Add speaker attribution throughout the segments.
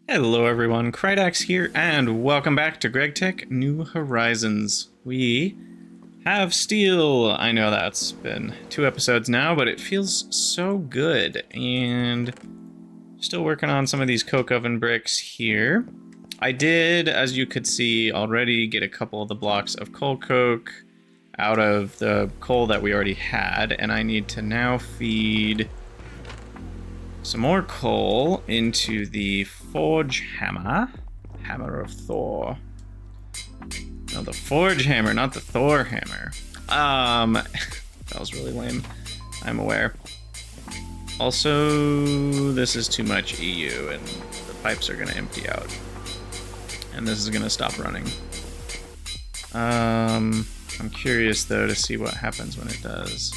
Speaker 1: Hello everyone, Krydax here, and welcome back to GregTech New Horizons. We have steel. I know that's been 2 episodes now, but it feels so good. And still working on some of these coke oven bricks here. I did, as you could see already, get a couple of the blocks of coal coke out of the coal that we already had, and I need to now feed some more coal into the forge hammer. Hammer of Thor. No, the forge hammer, not the Thor hammer. That was really lame. I'm aware. Also, this is too much EU and the pipes are gonna empty out. And this is gonna stop running. I'm curious though to see what happens when it does.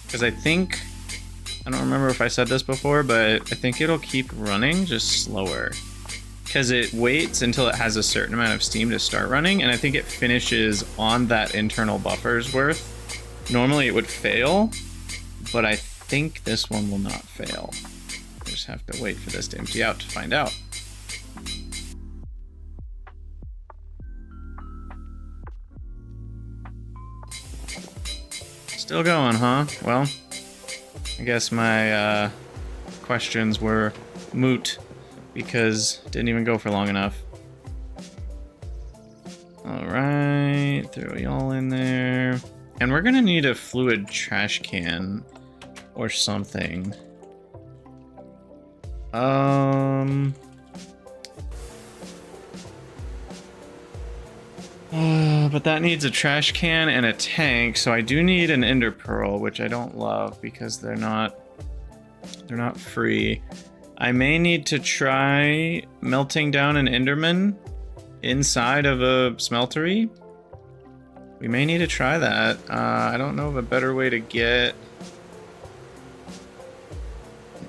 Speaker 1: Because I don't remember if I said this before, but I think it'll keep running, just slower. Because it waits until it has a certain amount of steam to start running, and I think it finishes on that internal buffer's worth. Normally it would fail, but I think this one will not fail. I just have to wait for this to empty out to find out. Still going, huh? Well, I guess my questions were moot because it didn't even go for long enough. Alright, throw y'all in there. And we're gonna need a fluid trash can or something. But that needs a trash can and a tank, so I do need an ender pearl, which I don't love because they're not free. I may need to try melting down an enderman inside of a smeltery. We may need to try that. I don't know of a better way to get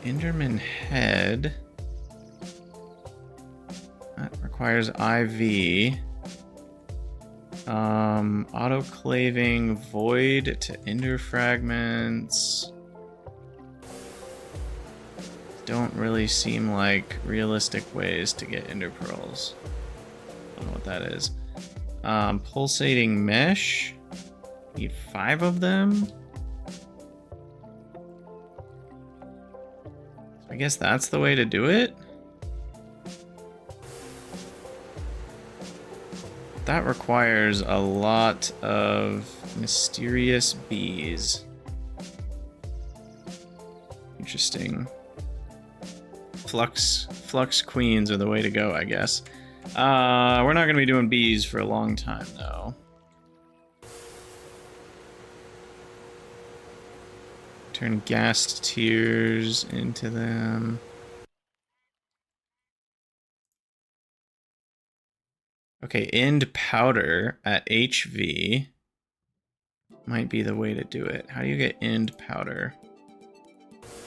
Speaker 1: an enderman head. That requires IV. Autoclaving void to ender fragments don't really seem like realistic ways to get ender pearls. I don't know what that is. Pulsating mesh. Need 5 of them. So I guess that's the way to do it. That requires a lot of mysterious bees. Interesting. Flux queens are the way to go, I guess. We're not gonna be doing bees for a long time, though. Turn gas tiers into them. Okay, end powder at HV might be the way to do it. How do you get end powder?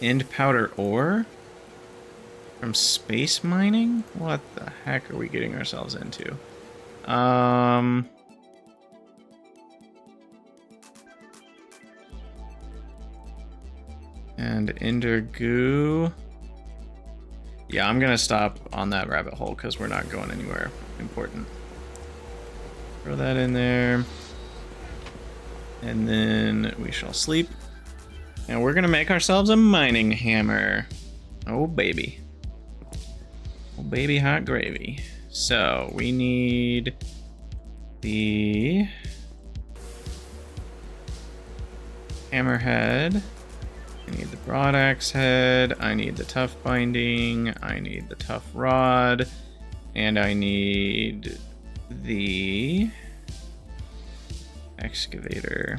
Speaker 1: End powder ore? From space mining? What the heck are we getting ourselves into? And ender goo. Yeah, I'm gonna stop on that rabbit hole because we're not going anywhere important. Throw that in there. And then we shall sleep. And we're gonna make ourselves a mining hammer. Oh baby. Oh baby hot gravy. So we need the hammerhead. I need the broad axe head. I need the tough binding. I need the tough rod. And I need the excavator.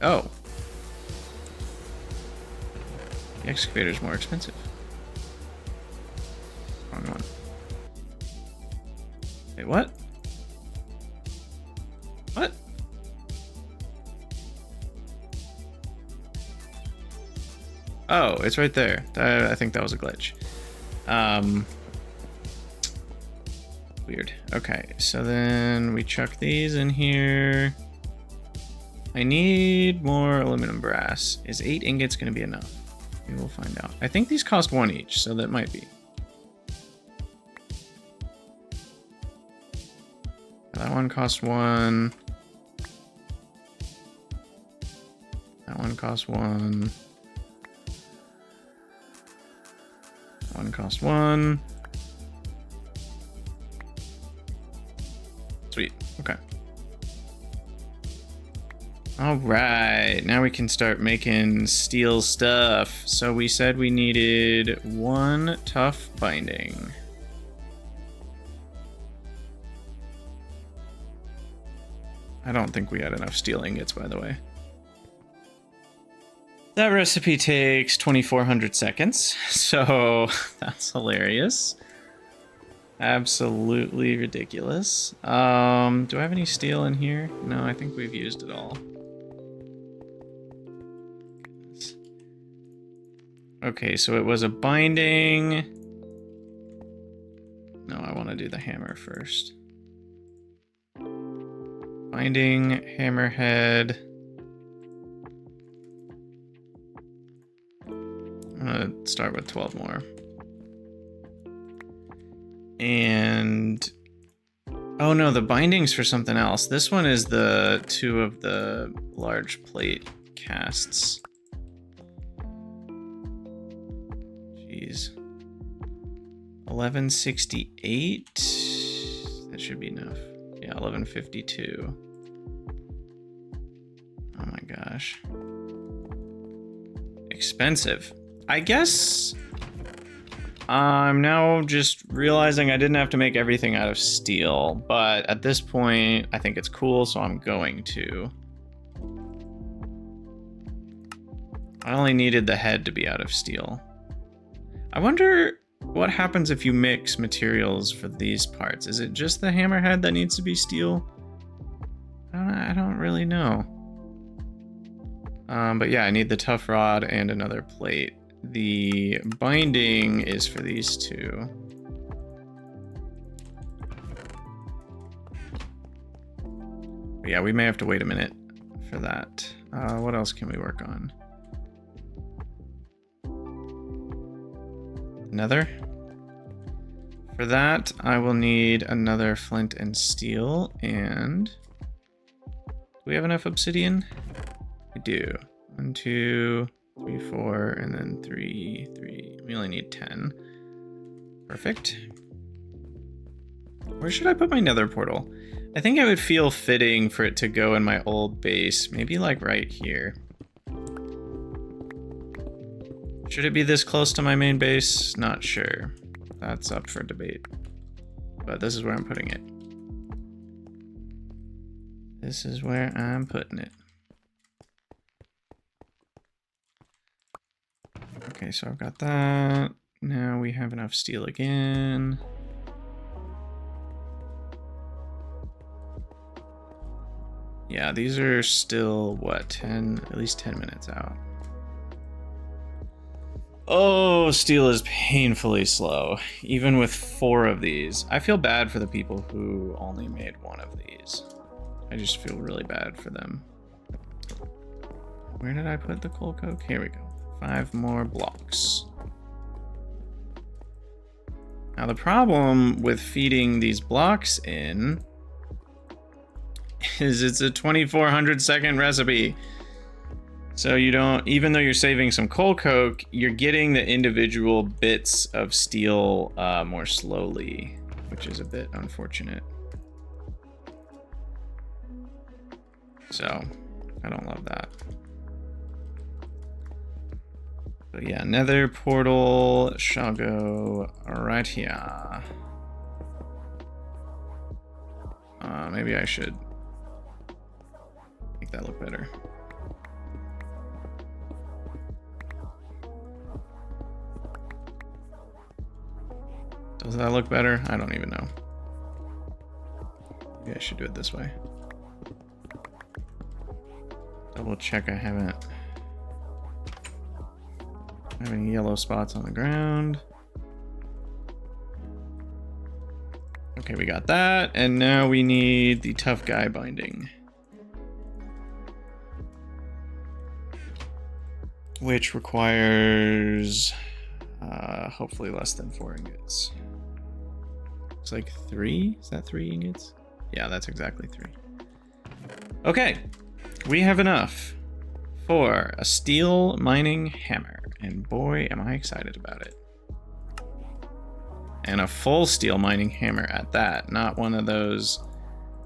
Speaker 1: Oh. The excavator's more expensive. Wrong one. Wait, what? What? Oh, it's right there. I think that was a glitch. Weird. Okay, so then we chuck these in here. I need more aluminum brass. Is 8 ingots gonna be enough? We will find out. I think these cost 1 each, so that might be. That one costs 1. That one costs 1. That one costs 1. Sweet. Okay. All right. Now we can start making steel stuff. So we said we needed 1 tough binding. I don't think we had enough steel ingots, by the way. That recipe takes 2,400 seconds, so that's hilarious. Absolutely ridiculous. Do I have any steel in here? No, I think we've used it all. Okay, so it was a binding. No, I want to do the hammer first. Binding, hammerhead. I'm gonna start with 12 more. And oh no, the binding's for something else. This one is the 2 of the large plate casts. Jeez. 1168. That should be enough. Yeah, 1152. Oh my gosh. Expensive. I guess I'm now just realizing I didn't have to make everything out of steel, but at this point, I think it's cool, so I'm going to. I only needed the head to be out of steel. I wonder what happens if you mix materials for these parts. Is it just the hammerhead that needs to be steel? I don't really know. But yeah, I need the tough rod and another plate. The binding is for these 2. But yeah, we may have to wait a minute for that. What else can we work on? Nether. For that, I will need another flint and steel. And do we have enough obsidian? We do. 1, 2, 3, 4, and then 3, 3. We only need 10. Perfect. Where should I put my nether portal? I think it would feel fitting for it to go in my old base. Maybe like right here. Should it be this close to my main base? Not sure. That's up for debate. But this is where I'm putting it. This is where I'm putting it. Okay, so I've got that. Now we have enough steel again. Yeah, these are still, what, at least 10 minutes out. Oh, steel is painfully slow, even with 4 of these. I feel bad for the people who only made 1 of these. I just feel really bad for them. Where did I put the coal coke? Here we go. 5 more blocks. Now the problem with feeding these blocks in is it's a 2,400 second recipe. So you don't, even though you're saving some coal coke, you're getting the individual bits of steel more slowly, which is a bit unfortunate. So I don't love that. But yeah, nether portal shall go right here. Maybe I should make that look better. Does that look better? I don't even know. Maybe I should do it this way. Double check I haven't any yellow spots on the ground. Okay, we got that. And now we need the tough guy binding. which requires hopefully less than 4 ingots. Looks like 3. Is that 3 ingots? Yeah, that's exactly 3. Okay, we have enough for a steel mining hammer, and boy, am I excited about it. And a full steel mining hammer at that, not one of those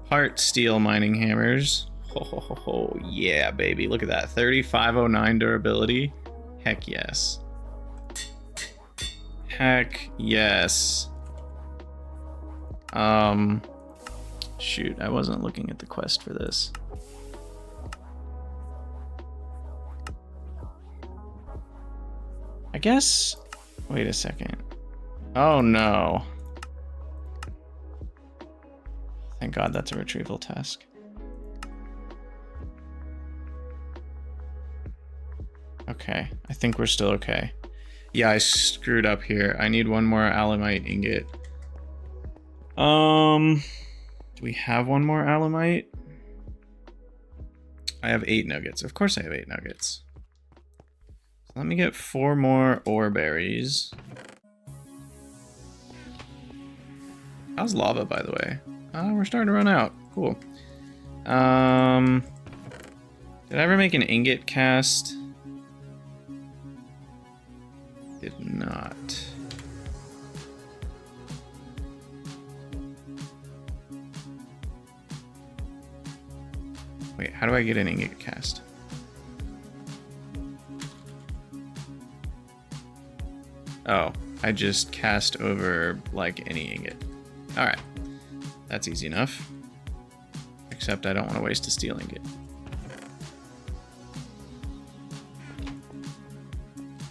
Speaker 1: part steel mining hammers. Oh, yeah, baby. Look at that. 3509 durability. Heck yes. Heck yes. Shoot, I wasn't looking at the quest for this. I guess... Wait a second. Oh, no. Thank God that's a retrieval task. Okay, I think we're still okay. Yeah, I screwed up here. I need one more alumite ingot. Do we have one more alumite? I have 8 nuggets. Of course I have 8 nuggets. So let me get 4 more ore berries. How's lava, by the way? We're starting to run out. Cool. Did I ever make an ingot cast? Did not. Wait, how do I get an ingot cast? Oh, I just cast over like any ingot. Alright, that's easy enough. Except I don't want to waste a steel ingot.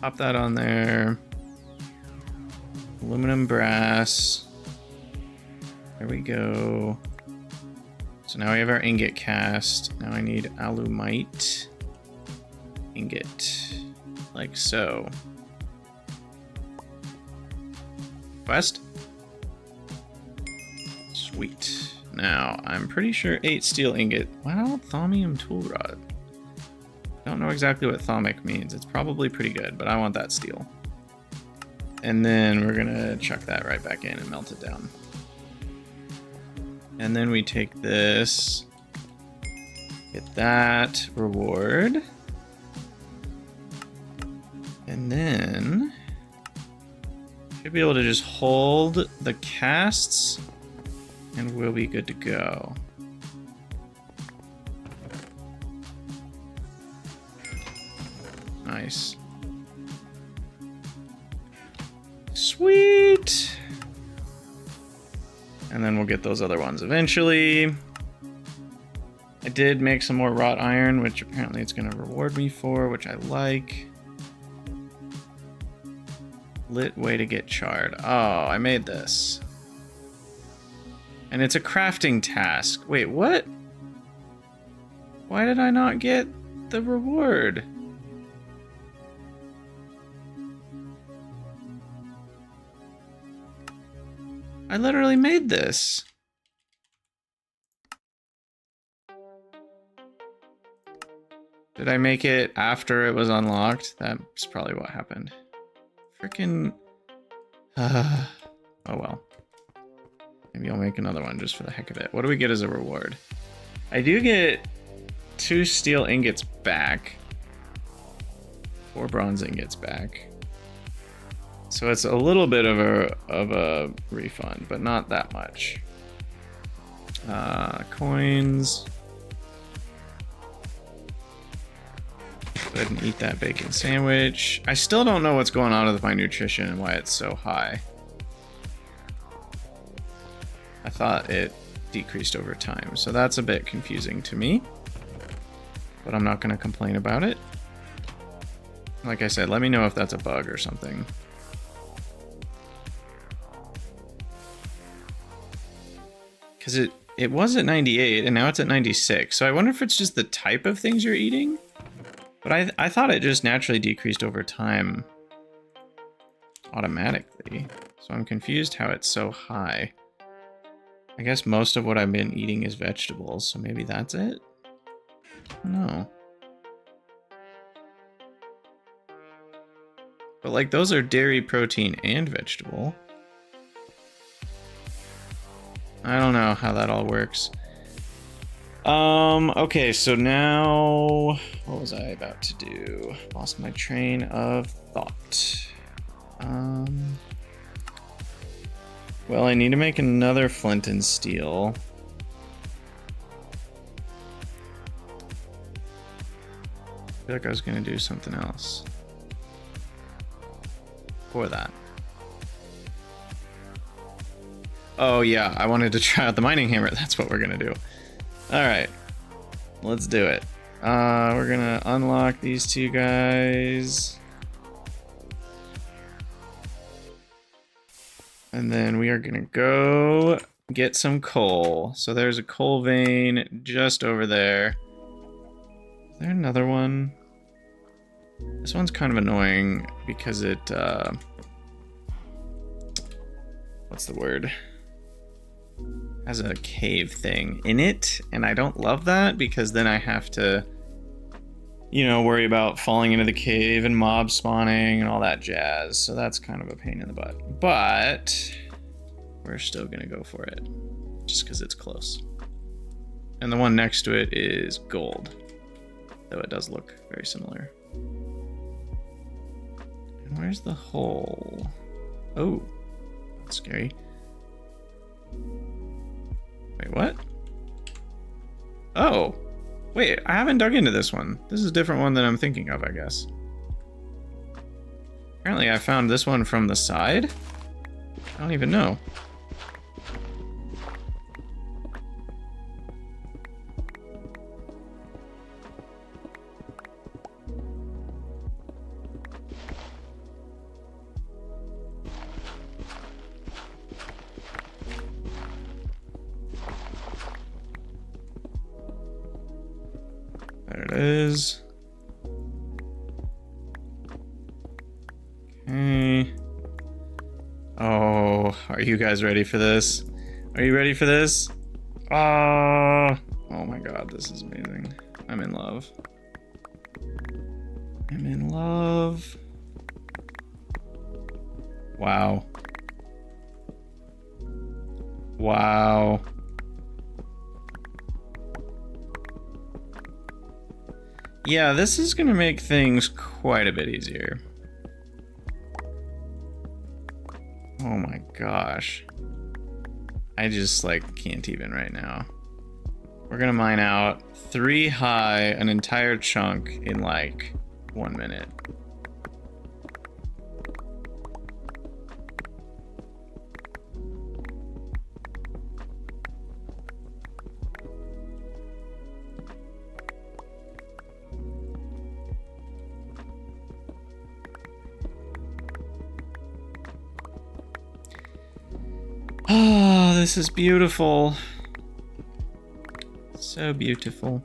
Speaker 1: Pop that on there. Aluminum, brass. There we go. So now we have our ingot cast. Now I need alumite ingot. Like so. Quest? Sweet. Now, I'm pretty sure 8 steel ingot. Well, thaumium tool rod. Don't know exactly what thaumic means. It's probably pretty good, but I want that steel. And then we're gonna chuck that right back in and melt it down. And then we take this, get that reward. And then should be able to just hold the casts and we'll be good to go. Nice. Sweet. And then we'll get those other ones eventually. I did make some more wrought iron, which apparently it's going to reward me for, which I like. Lit way to get charred. Oh, I made this. And it's a crafting task. Wait, what? Why did I not get the reward? I literally made this. Did I make it after it was unlocked? That's probably what happened. Frickin'... oh well. Maybe I'll make another one just for the heck of it. What do we get as a reward? I do get 2 steel ingots back. 4 bronze ingots back. So it's a little bit of a refund, but not that much. Coins. Go ahead and eat that bacon sandwich. I still don't know what's going on with my nutrition and why it's so high. I thought it decreased over time, so that's a bit confusing to me. But I'm not going to complain about it. Like I said, let me know if that's a bug or something. Because it was at 98 and now it's at 96. So I wonder if it's just the type of things you're eating. But I thought it just naturally decreased over time automatically. So I'm confused how it's so high. I guess most of what I've been eating is vegetables, so maybe that's it? No. But like those are dairy, protein, and vegetable. I don't know how that all works. Okay, so now what was I about to do? Lost my train of thought. Well, I need to make another flint and steel. I feel like I was gonna do something else for that. Oh yeah, I wanted to try out the mining hammer. That's what we're gonna do. All right, let's do it. We're gonna unlock these two guys. And then we are gonna go get some coal. So there's a coal vein just over there. Is there another one? This one's kind of annoying because it, what's the word? Has a cave thing in it, and I don't love that because then I have to, you know, worry about falling into the cave and mob spawning and all that jazz. So that's kind of a pain in the butt. But we're still gonna go for it just because it's close. And the one next to it is gold, though it does look very similar. And where's the hole? Oh, that's scary. Wait, what? Oh, wait, I haven't dug into this one. This is a different one than I'm thinking of, I guess. Apparently I found this one from the side? I don't even know. There it is. Okay. Oh, are you guys ready for this? Are you ready for this? Oh my god, this is amazing. I'm in love. I'm in love. Wow. Wow. Yeah, this is gonna make things quite a bit easier. Oh my gosh. I just like can't even right now. We're gonna mine out 3 high, an entire chunk in like 1 minute. Oh, this is beautiful. So beautiful.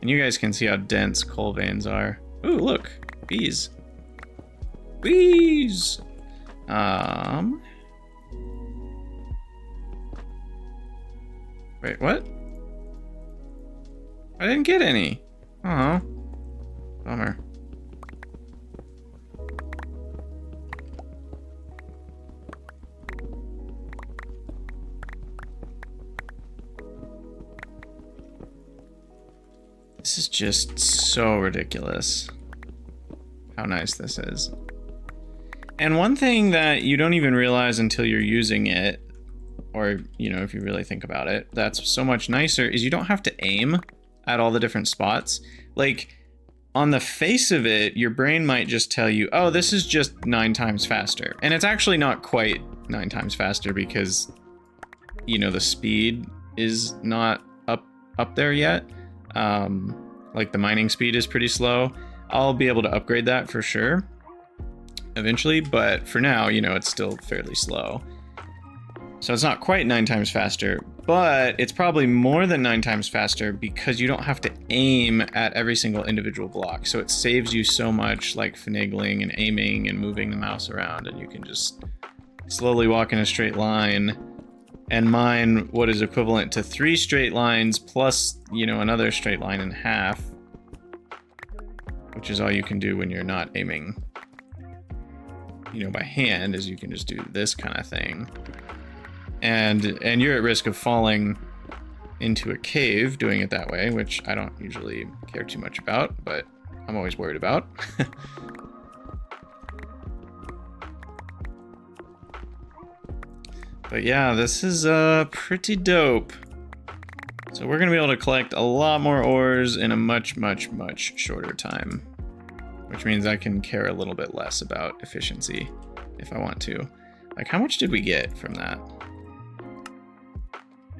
Speaker 1: And you guys can see how dense coal veins are. Ooh, look, bees. Bees! Wait, what? I didn't get any. Oh, bummer. This is just so ridiculous how nice this is. And one thing that you don't even realize until you're using it, or, you know, if you really think about it, that's so much nicer, is you don't have to aim at all the different spots. Like, on the face of it, your brain might just tell you, oh, this is just 9 times faster. And it's actually not quite 9 times faster because, you know, the speed is not up there yet. Like the mining speed is pretty slow. I'll be able to upgrade that for sure eventually, but for now, you know, it's still fairly slow. So it's not quite 9 times faster, but it's probably more than 9 times faster because you don't have to aim at every single individual block. So it saves you so much like finagling and aiming and moving the mouse around, and you can just slowly walk in a straight line and mine what is equivalent to 3 straight lines plus, you know, another straight line and a half, which is all you can do when you're not aiming. you know, by hand is you can just do this kind of thing. And you're at risk of falling into a cave doing it that way, which I don't usually care too much about, but I'm always worried about. But yeah, this is pretty dope. So we're gonna be able to collect a lot more ores in a much, much, much shorter time, which means I can care a little bit less about efficiency if I want to. Like, how much did we get from that?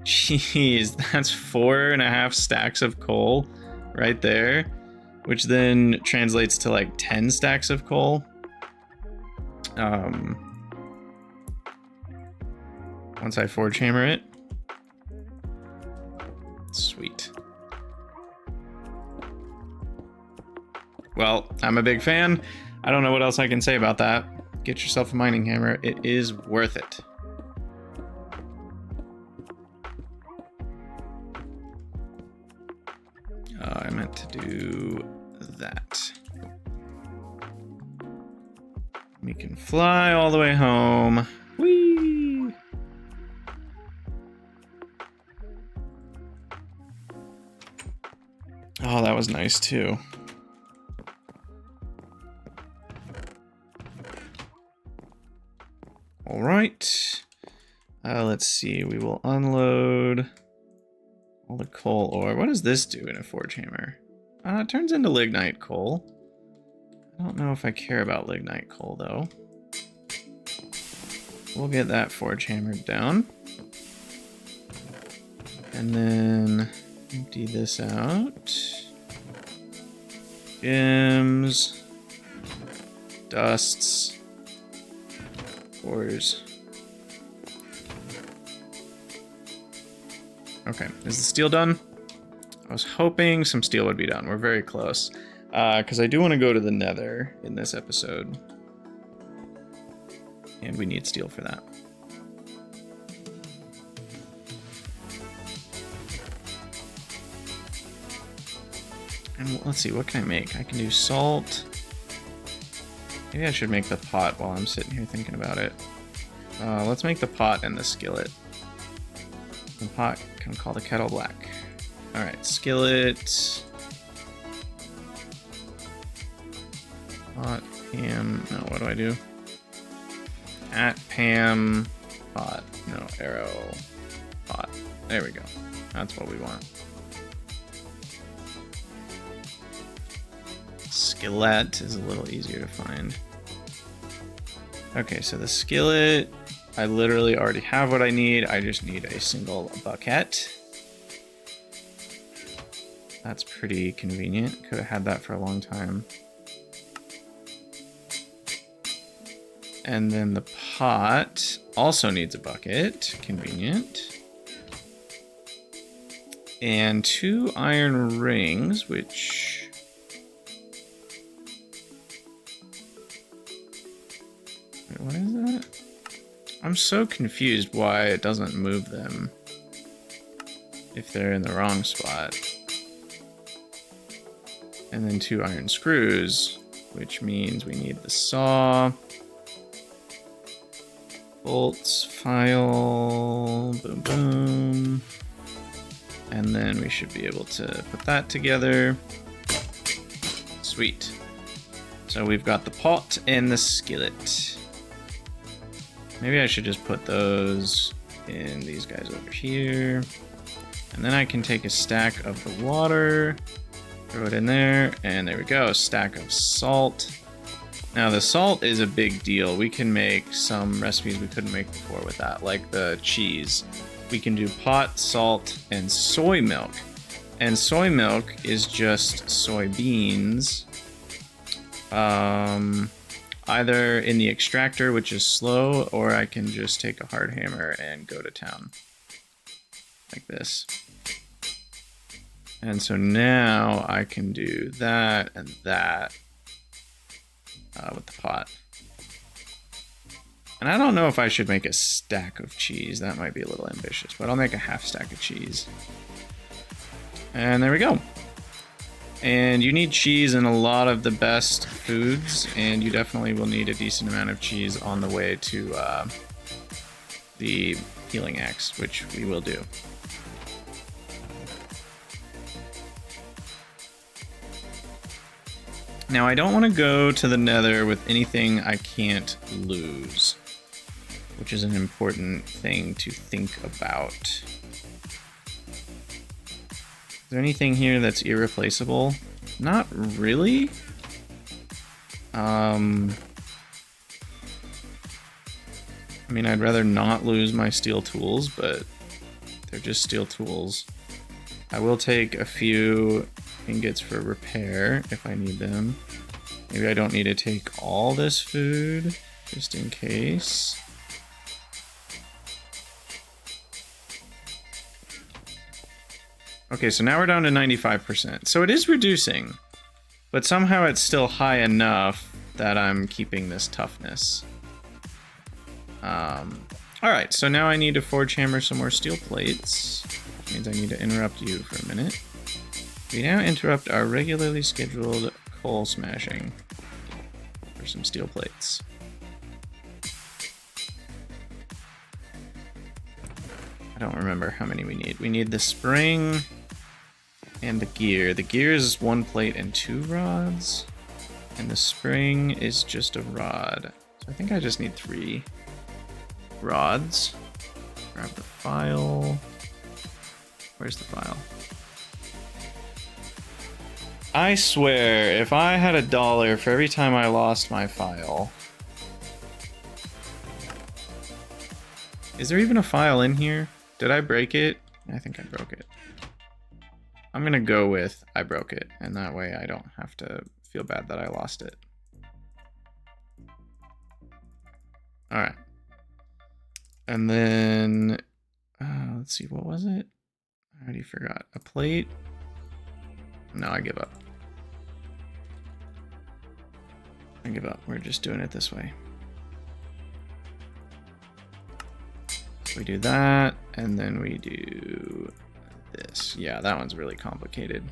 Speaker 1: Jeez, that's 4.5 stacks of coal right there, which then translates to like 10 stacks of coal. Once I forge hammer it. Sweet. Well, I'm a big fan. I don't know what else I can say about that. Get yourself a mining hammer. It is worth it. I meant to do that. We can fly all the way home. Whee! Oh, that was nice too. All right. Let's see. We will unload all the coal ore. What does this do in a forge hammer? It turns into lignite coal. I don't know if I care about lignite coal though. We'll get that forge hammered down. And then empty this out. Gems. Dusts. Ores. Okay, is the steel done? I was hoping some steel would be done. We're very close. Because I do want to go to the Nether in this episode. And we need steel for that. And let's see, what can I make? I can do salt. Maybe I should make the pot while I'm sitting here thinking about it. Let's make the pot and the skillet. The pot can call the kettle black. Alright, skillet. Pot, Pam. No, what do I do? At Pam. Pot. No, arrow. Pot. There we go. That's what we want. Skillet is a little easier to find. Okay, so the skillet, I literally already have what I need. I just need a single bucket. That's pretty convenient. Could have had that for a long time. And then the pot also needs a bucket. Convenient. And 2 iron rings, which... Wait, what is that? I'm so confused why it doesn't move them if they're in the wrong spot. And then 2 iron screws, which means we need the saw. Bolts, file, boom, boom. And then we should be able to put that together. Sweet. So we've got the pot and the skillet. Maybe I should just put those in these guys over here. And then I can take a stack of the water, throw it in there, and there we go, a stack of salt. Now the salt is a big deal. We can make some recipes we couldn't make before with that, like the cheese. We can do pot, salt, and soy milk. And soy milk is just soybeans. Either in the extractor, which is slow, or I can just take a hard hammer and go to town. Like this. And so now I can do that and that with the pot. And I don't know if I should make a stack of cheese. That might be a little ambitious, but I'll make a half stack of cheese. And there we go. And you need cheese in a lot of the best foods, and you definitely will need a decent amount of cheese on the way to the healing axe, which we will do. Now, I don't want to go to the Nether with anything I can't lose, which is an important thing to think about. Is there anything here that's irreplaceable? Not really. I mean, I'd rather not lose my steel tools, but they're just steel tools. I will take a few ingots for repair if I need them. Maybe I don't need to take all this food, just in case. Okay, so now we're down to 95%. So it is reducing, but somehow it's still high enough that I'm keeping this toughness. Alright, so now I need to forge hammer some more steel plates, which means I need to interrupt you for a minute. We now interrupt our regularly scheduled coal smashing for some steel plates. I don't remember how many we need. We need the spring and the gear. The gear is 1 plate and 2 rods, and the spring is just a rod. So I think I just need 3 rods. Grab the file. Where's the file? I swear, if I had $1 for every time I lost my file. Is there even a file in here? Did I break it? I think I broke it. I'm gonna go with I broke it, and that way I don't have to feel bad that I lost it. Alright. And then, let's see, what was it? I already forgot. A plate? No, I give up. I give up. We're just doing it this way. So we do that, and then we do this. Yeah, that one's really complicated.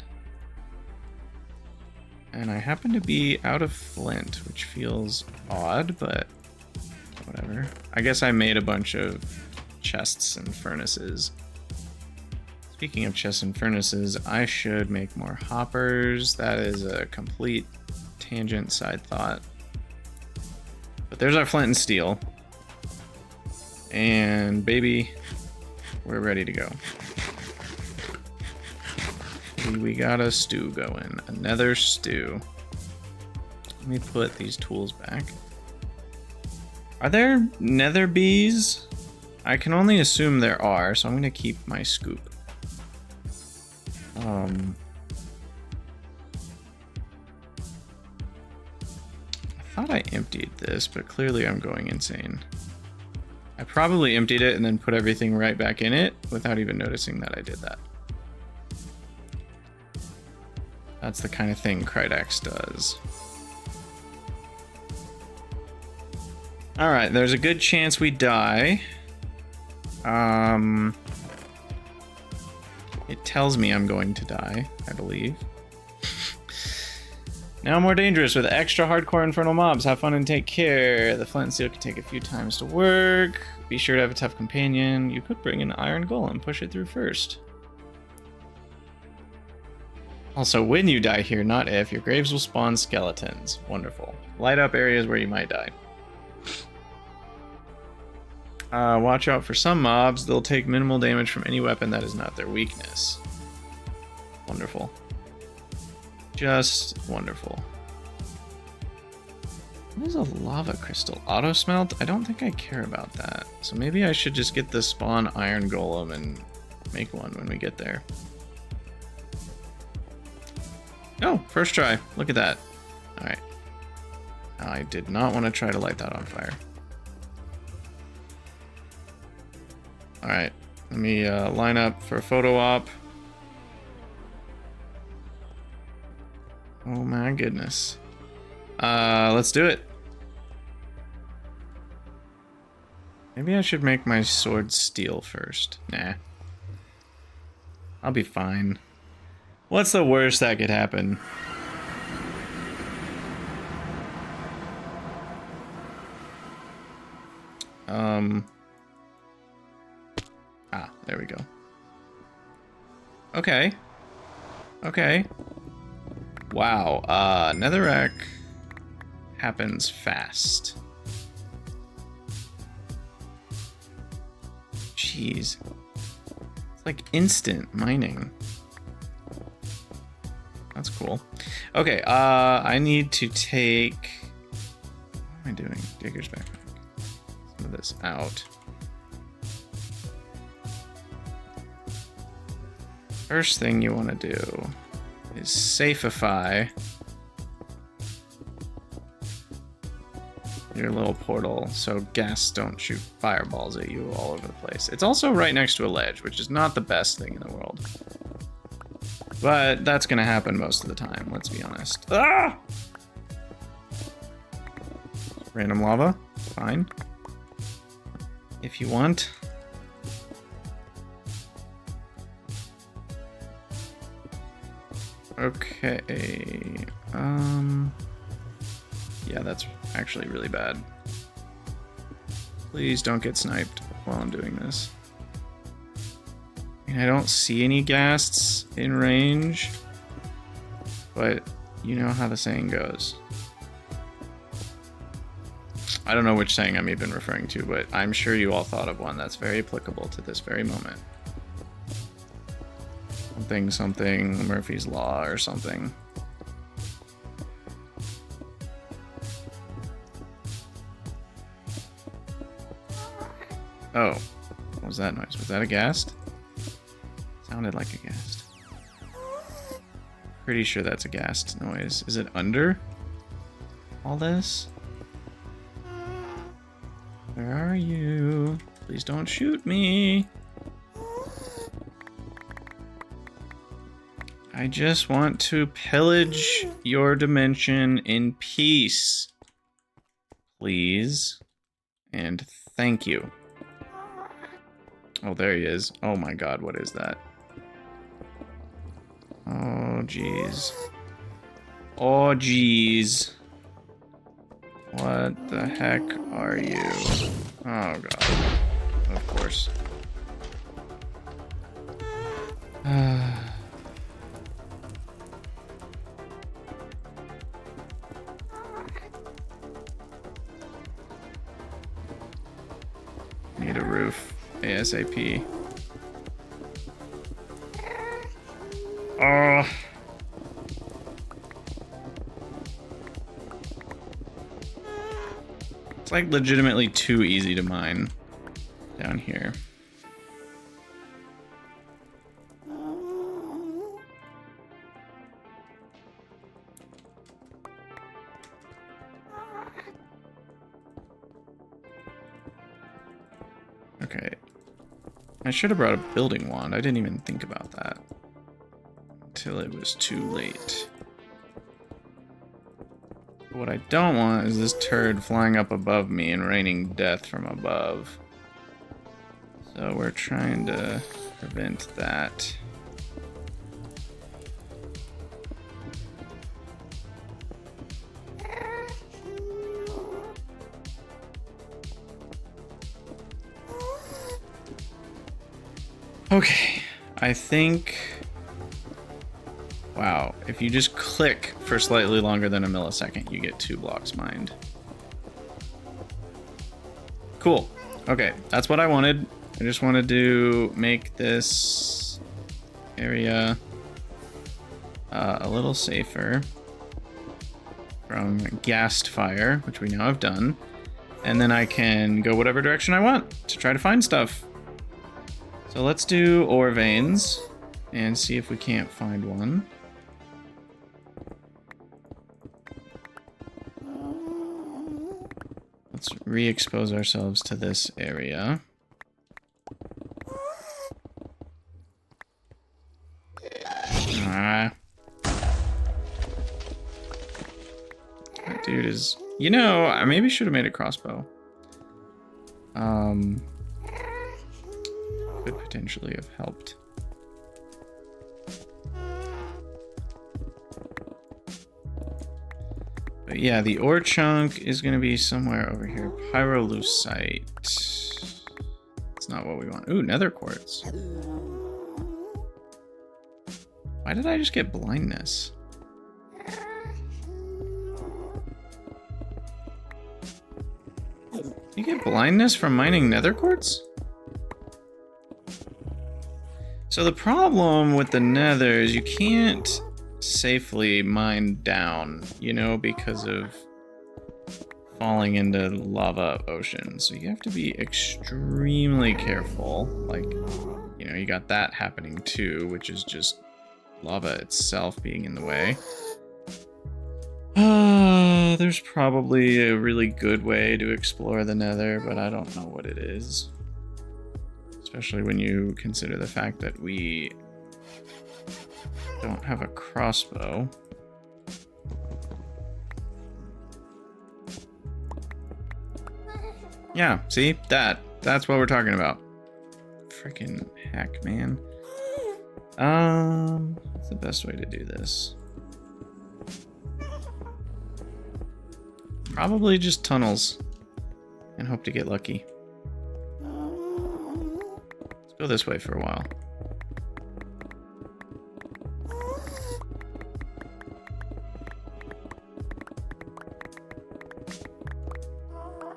Speaker 1: And I happen to be out of flint, which feels odd, but whatever. I guess I made a bunch of chests and furnaces. Speaking of chests and furnaces, I should make more hoppers. That is a complete tangent side thought. But there's our flint and steel. And baby, we're ready to go. We got a stew going, a nether stew. Let me put these tools back. Are there nether bees? I can only assume there are, so I'm gonna keep my scoop. I thought I emptied this, but clearly I'm going insane. I probably emptied it and then put everything right back in it without even noticing that I did that. That's the kind of thing GregTech does. Alright, there's a good chance we die. It tells me I'm going to die, I believe. Now more dangerous with extra hardcore infernal mobs. Have fun and take care. The flint and steel can take a few times to work. Be sure to have a tough companion. You could bring an iron golem, push it through first. Also, when you die here, not if, your graves will spawn skeletons. Wonderful. Light up areas where you might die. Watch out for some mobs. They'll take minimal damage from any weapon that is not their weakness. Wonderful. Just wonderful. What is a lava crystal? Auto smelt? I don't think I care about that. So maybe I should just get the spawn iron golem and make one when we get there. Oh, first try. Look at that. Alright. I did not want to try to light that on fire. Alright. Let me line up for a photo op. Oh my goodness. Let's do it. Maybe I should make my sword steel first. Nah. I'll be fine. What's the worst that could happen? There we go. Okay. Okay. Wow. Netherrack happens fast. Jeez. It's like instant mining. That's cool. Okay, I need to take... What am I doing? Digger's backpack. Some of this out. First thing you want to do is safeify your little portal so gas don't shoot fireballs at you all over the place. It's also right next to a ledge, which is not the best thing in the world. But that's gonna happen most of the time, let's be honest. Ah! Random lava, fine. If you want. Okay, yeah, that's actually really bad. Please don't get sniped while I'm doing this. I don't see any ghasts in range, but you know how the saying goes. I don't know which saying I'm even referring to, but I'm sure you all thought of one that's very applicable to this very moment. Something, something, Murphy's Law or something. Oh, what was that noise? Was that a ghast? Sounded like a ghast. Pretty sure that's a ghast noise. Is it under all this? Where are you? Please don't shoot me. I just want to pillage your dimension in peace. Please. And thank you. Oh, there he is. Oh my god, what is that? Oh, jeez. Oh, jeez. What the heck are you? Oh god. Of course. Need a roof. ASAP. Oh. It's like legitimately too easy to mine down here. Okay. I should have brought a building wand. I didn't even think about that until it was too late. But what I don't want is this turd flying up above me and raining death from above. So we're trying to prevent that. Okay, I think... Wow, if you just click for slightly longer than a millisecond, you get 2 blocks mined. Cool. Okay, that's what I wanted. I just wanted to make this area a little safer from gassed fire, which we now have done. And then I can go whatever direction I want to try to find stuff. So let's do ore veins and see if we can't find one. Let's re-expose ourselves to this area. Ah. That dude is... You know, I maybe should have made a crossbow. Could potentially have helped. But yeah, the ore chunk is going to be somewhere over here. Pyrolusite. That's not what we want. Ooh, nether quartz. Why did I just get blindness? You get blindness from mining nether quartz? So the problem with the nether is you can't safely mine down, you know, because of falling into lava ocean. So you have to be extremely careful. Like, you know, you got that happening too, which is just lava itself being in the way. There's probably a really good way to explore the nether, but I don't know what it is. Especially when you consider the fact that we don't have a crossbow. Yeah, see? That's what we're talking about. Freaking heck, man. What's the best way to do this? Probably just tunnels and hope to get lucky. Let's go this way for a while.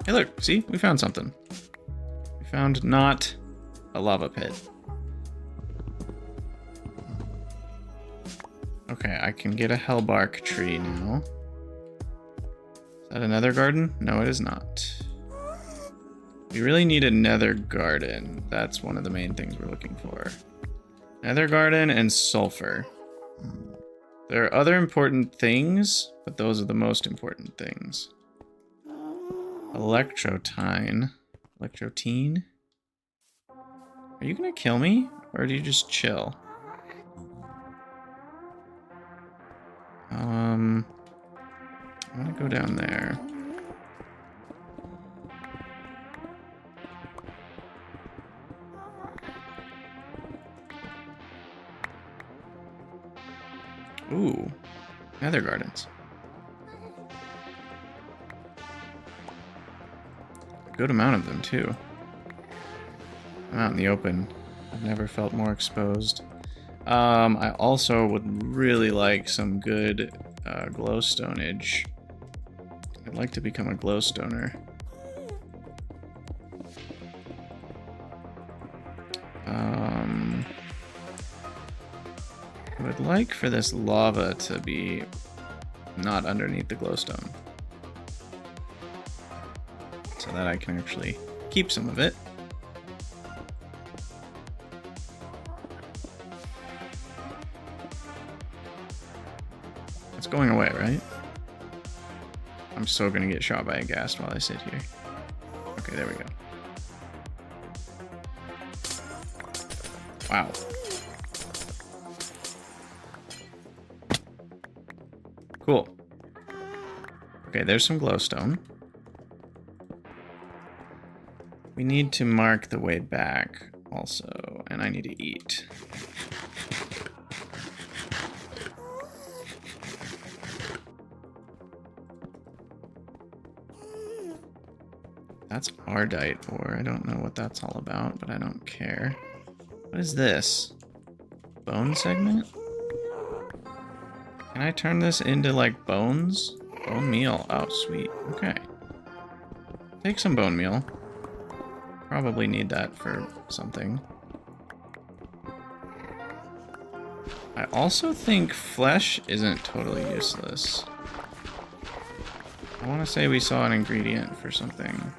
Speaker 1: Hey, look, see? We found something. We found not a lava pit. Okay, I can get a hellbark tree now. Is that a nether garden? No, it is not. We really need a nether garden. That's one of the main things we're looking for. Nether garden and sulfur. There are other important things, but those are the most important things. Electrotine. Electrotine? Are you gonna kill me? Or do you just chill? I'm gonna go down there. Ooh, nether gardens. A good amount of them too. I'm out in the open. I've never felt more exposed. I also would really like some good glowstonage. I'd like to become a glowstoner. I would like for this lava to be not underneath the glowstone, so that I can actually keep some of it. It's going away, right? I'm so gonna get shot by a ghast while I sit here. Okay, there we go. Wow. Cool. Okay, there's some glowstone. We need to mark the way back also, and I need to eat. That's ardite ore. I don't know what that's all about, but I don't care. What is this? Bone segment? Can I turn this into, like, bones? Bone meal. Oh, sweet. Okay. Take some bone meal. Probably need that for something. I also think flesh isn't totally useless. I want to say we saw an ingredient for something.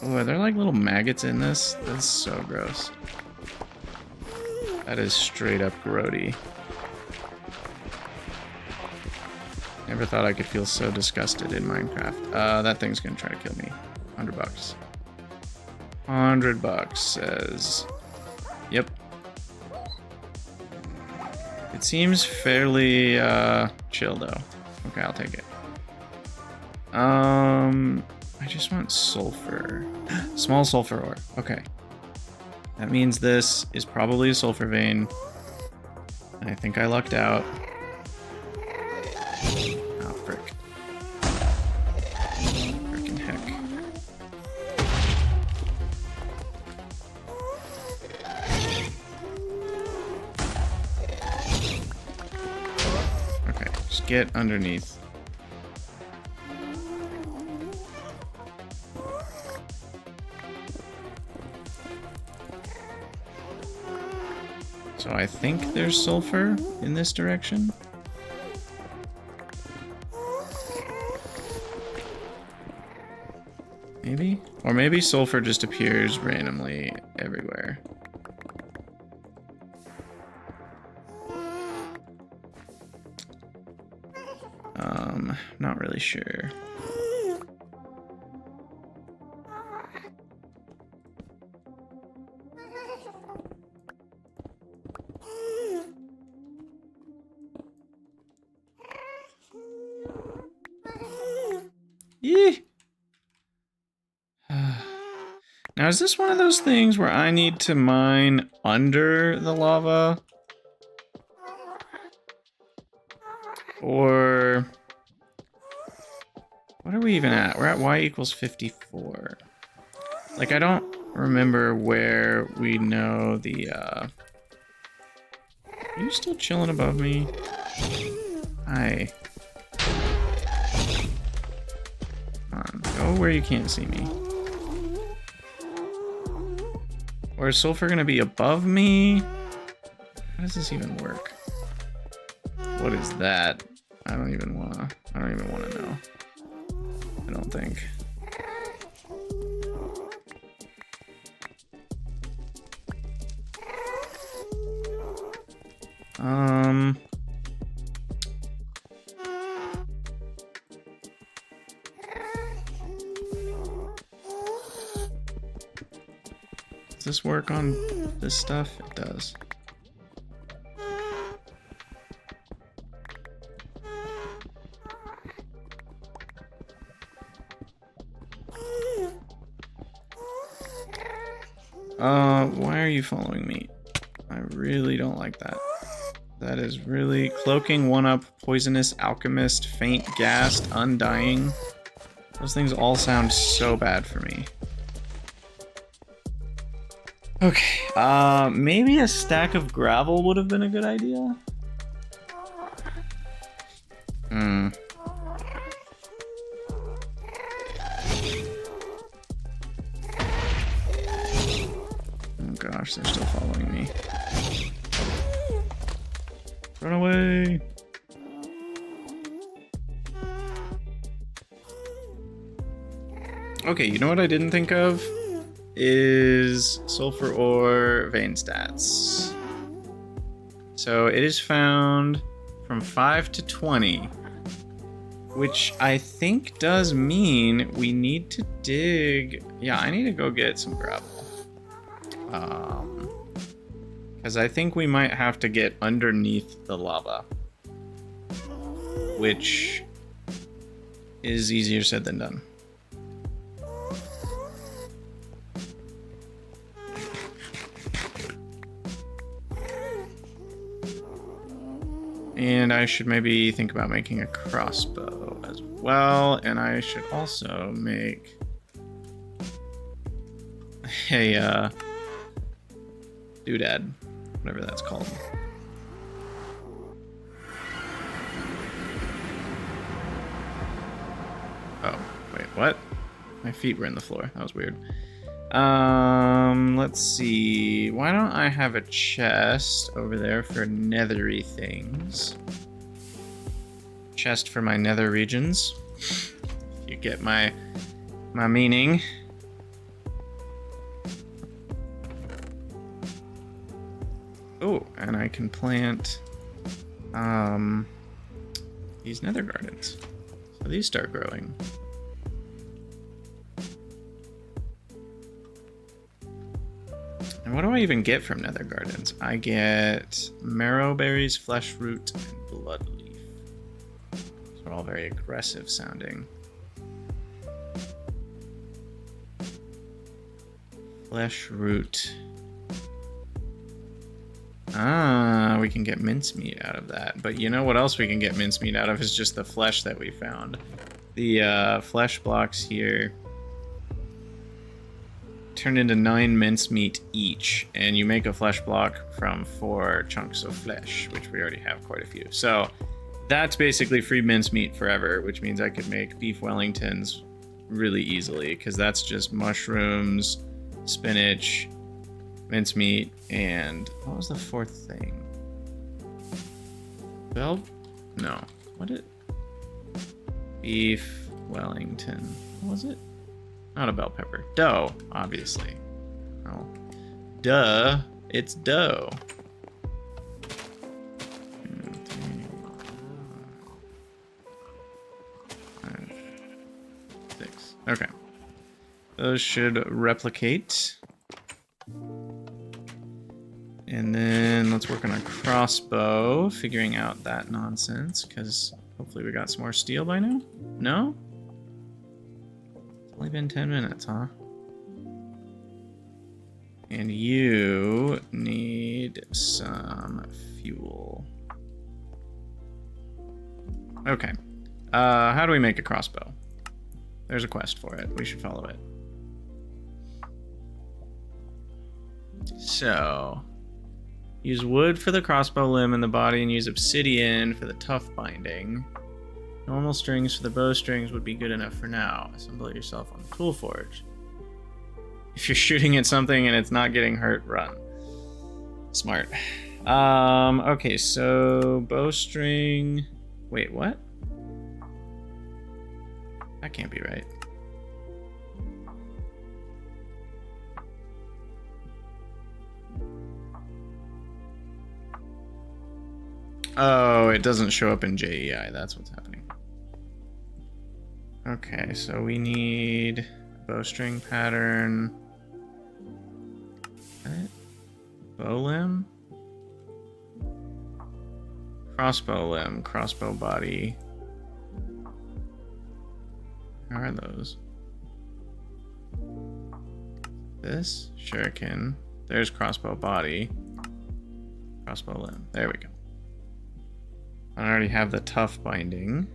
Speaker 1: Oh, are there like little maggots in this? That's so gross. That is straight up grody. Never thought I could feel so disgusted in Minecraft. That thing's gonna try to kill me. $100 bucks. $100 says. Yep. It seems fairly chill though. Okay, I'll take it. I just want sulfur. Small sulfur ore. Okay. That means this is probably a sulfur vein. And I think I lucked out. Oh, frick. get underneath. So I think there's sulfur in this direction. Maybe? Or maybe sulfur just appears randomly everywhere. Not really sure. Yee! Now, is this one of those things where I need to mine under the lava? Or... what are we even at? We're at y equals 54. Like, I don't remember where we know the, Are you still chilling above me? Hi. Come on, go where you can't see me. Or is sulfur gonna be above me? How does this even work? What is that? I don't even wanna know. I don't think. Does this work on this stuff? It does. Why are you following me? I really don't like that. That is really cloaking, one-up, poisonous, alchemist, faint, gassed, undying. Those things all sound so bad for me. Okay, maybe a stack of gravel would have been a good idea. Oh gosh, they're still following me. Run away! Okay, you know what I didn't think of? Is sulfur ore vein stats. So it is found from 5 to 20, which I think does mean we need to dig. Yeah, I need to go get some gravel. Because I think we might have to get underneath the lava, which is easier said than done. And I should maybe think about making a crossbow as well. And I should also make a doodad, whatever that's called. Oh, wait, what? My feet were in the floor. That was weird. Let's see. Why don't I have a chest over there for nethery things? Chest for my nether regions. You get my meaning. Oh, and I can plant these nether gardens. So these start growing. And what do I even get from nether gardens? I get marrow berries, flesh root, and blood leaf. Those are all very aggressive sounding. Flesh root. Ah, we can get mincemeat out of that. But you know what else we can get mincemeat out of is just the flesh that we found. The flesh blocks here turn into 9 mincemeat each, and you make a flesh block from 4 chunks of flesh, which we already have quite a few. So that's basically free mincemeat forever, which means I could make beef Wellingtons really easily, because that's just mushrooms, spinach, mincemeat, and what was the fourth thing? Bell? No. What it? Beef Wellington. What was it? Not a bell pepper. Dough, obviously. Oh. Duh. It's dough. 5, 6. Okay. Those should replicate. And then let's work on a crossbow, figuring out that nonsense, because hopefully we got some more steel by now. No? It's only been 10 minutes, huh? And you need some fuel. Okay. How do we make a crossbow? There's a quest for it. We should follow it. So, use wood for the crossbow limb and the body, and use obsidian for the tough binding. Normal strings for the bowstrings would be good enough for now. Assemble it yourself on the tool forge. If you're shooting at something and it's not getting hurt, run. Smart. Okay, so bowstring. Wait, what? That can't be right. Oh, it doesn't show up in JEI. That's what's happening. Okay, so we need bowstring pattern. Bow limb? Crossbow limb, crossbow body. How are those? This? Shuriken. There's crossbow body. Crossbow limb. There we go. I already have the tough binding.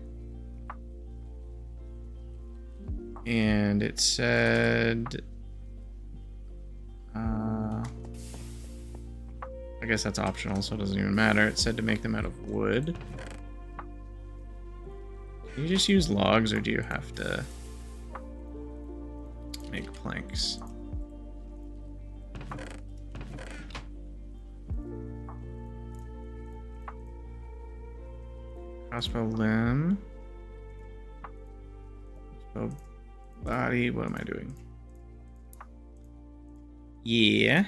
Speaker 1: And it said... I guess that's optional, so it doesn't even matter. It said to make them out of wood. Can you just use logs, or do you have to make planks? Crossbow limb. Crossbow body. What am I doing? Yeah.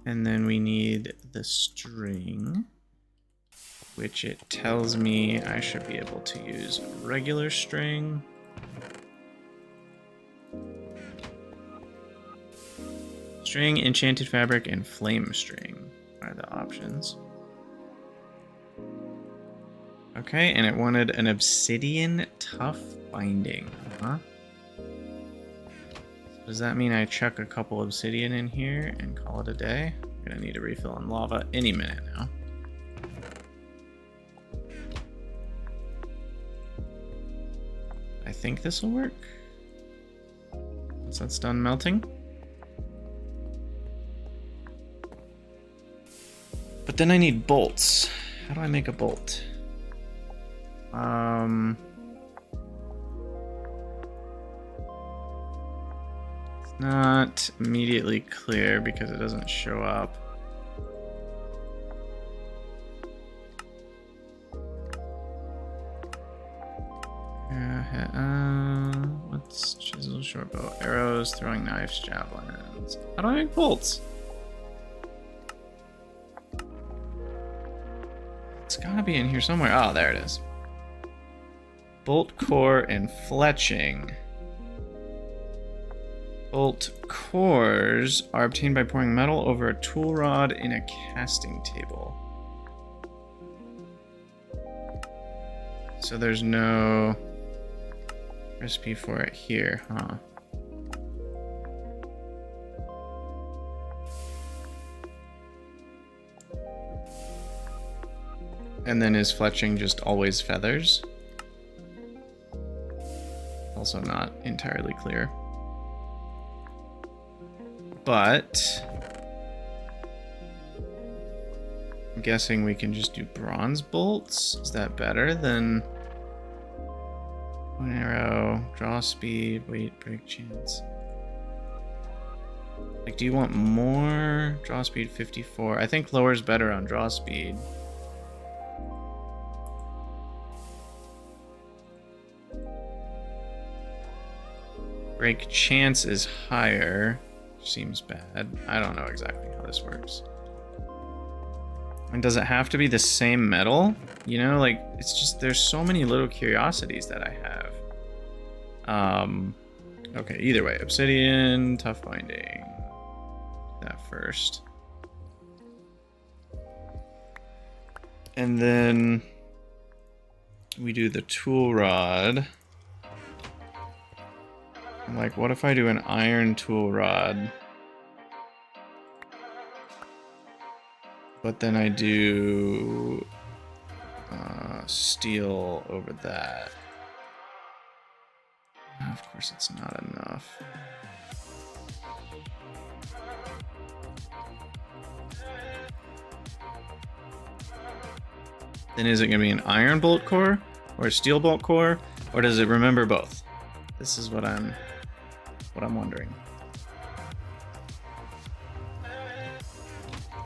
Speaker 1: And then we need the string, which it tells me I should be able to use regular string. String, enchanted fabric, and flame string are the options. Okay, and it wanted an obsidian tough binding, huh? Does that mean I chuck a couple obsidian in here and call it a day? I'm gonna need a refill on lava any minute now. I think this will work. Once that's done melting. But then I need bolts. How do I make a bolt? It's not immediately clear because it doesn't show up. What's chisel, short bow, arrows, throwing knives, javelins? How do I make bolts? It's gotta be in here somewhere. Oh, there it is. Bolt core and fletching. Bolt cores are obtained by pouring metal over a tool rod in a casting table. So there's no recipe for it here, huh? And then is fletching just always feathers? Also not entirely clear. But I'm guessing we can just do bronze bolts. Is that better than one arrow, draw speed, weight, break chance? Like, do you want more? Draw speed 54. I think lower's better on draw speed. Break chance is higher. Seems bad. I don't know exactly how this works. And does it have to be the same metal? You know, like, it's just, there's so many little curiosities that I have. Okay, either way. Obsidian, tough binding. That first. And then we do the tool rod. I'm like, what if I do an iron tool rod? But then I do steel over that. Of course, it's not enough. Then is it going to be an iron bolt core or a steel bolt core, or does it remember both? This is what I'm wondering.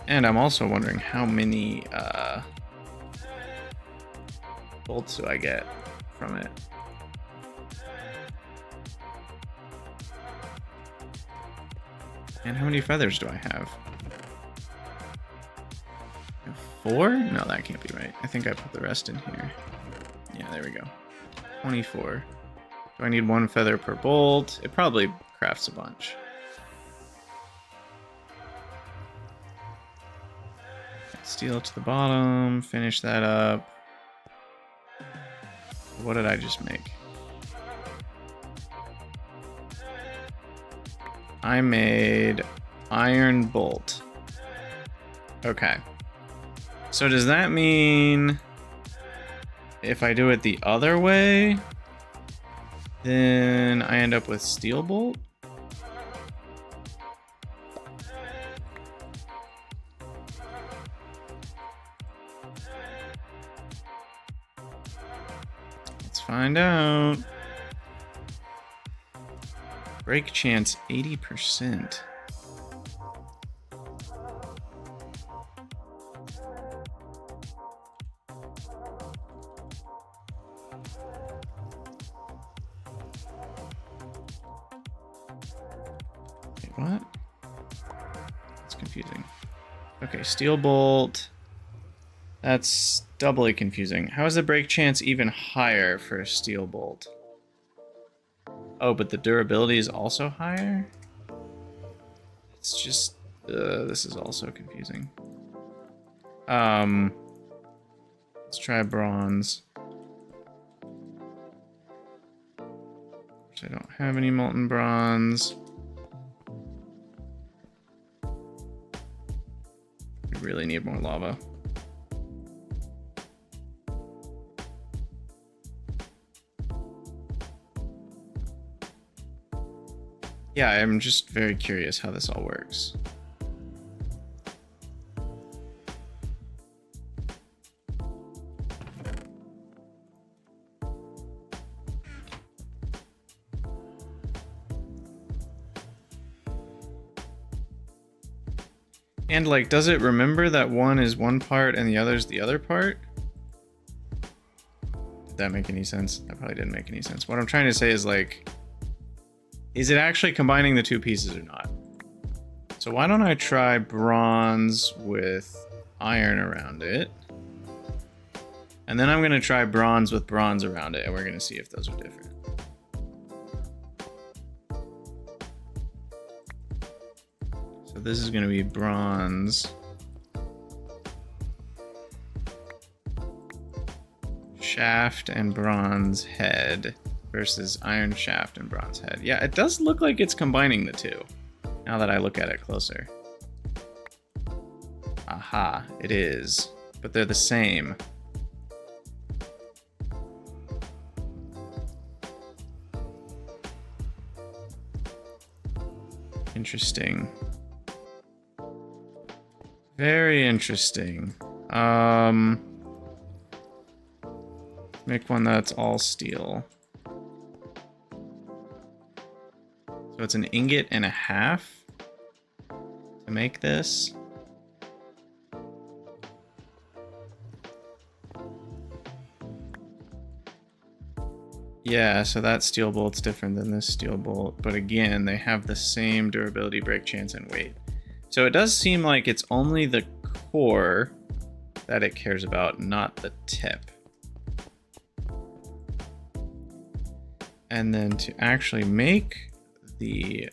Speaker 1: And I'm also wondering how many bolts do I get from it? And how many feathers do I have? 4? No, that can't be right. I think I put the rest in here. Yeah, there we go. 24. Do I need 1 feather per bolt? It probably crafts a bunch. Steel to the bottom, finish that up. What did I just make? I made iron bolt. Okay. So does that mean if I do it the other way, then I end up with steel bolt? Let's find out. Break chance 80%. Wait, what? That's confusing. Okay, steel bolt. That's doubly confusing. How is the break chance even higher for a steel bolt? Oh, but the durability is also higher? It's just... this is also confusing. Let's try bronze. Which I don't have any molten bronze. We really need more lava. Yeah, I'm just very curious how this all works. And like, does it remember that one is one part and the other's the other part? Did that make any sense? That probably didn't make any sense. What I'm trying to say is like, is it actually combining the two pieces or not? So why don't I try bronze with iron around it? And then I'm gonna try bronze with bronze around it, and we're gonna see if those are different. So this is gonna be bronze. Shaft and bronze head. Versus iron shaft and bronze head. Yeah, it does look like it's combining the two, now that I look at it closer. Aha, it is. But they're the same. Interesting. Very interesting. Make one that's all steel. So it's an ingot and a half to make this. Yeah, so that steel bolt's different than this steel bolt, but again, they have the same durability, break chance, and weight. So it does seem like it's only the core that it cares about, not the tip. And then to actually make the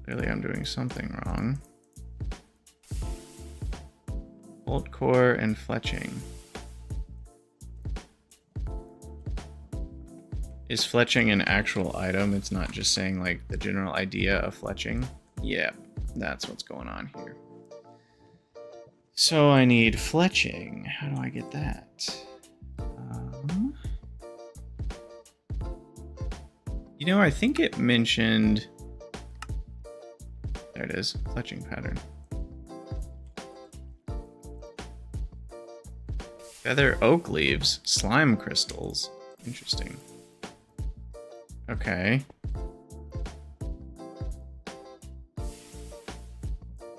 Speaker 1: clearly I'm doing something wrong. Bolt core and fletching. Is fletching an actual item? It's not just saying like the general idea of fletching. Yeah, that's what's going on here. So I need fletching. How do I get that? You know, I think it mentioned... There it is, fletching pattern. Feather oak leaves, slime crystals. Interesting. Okay.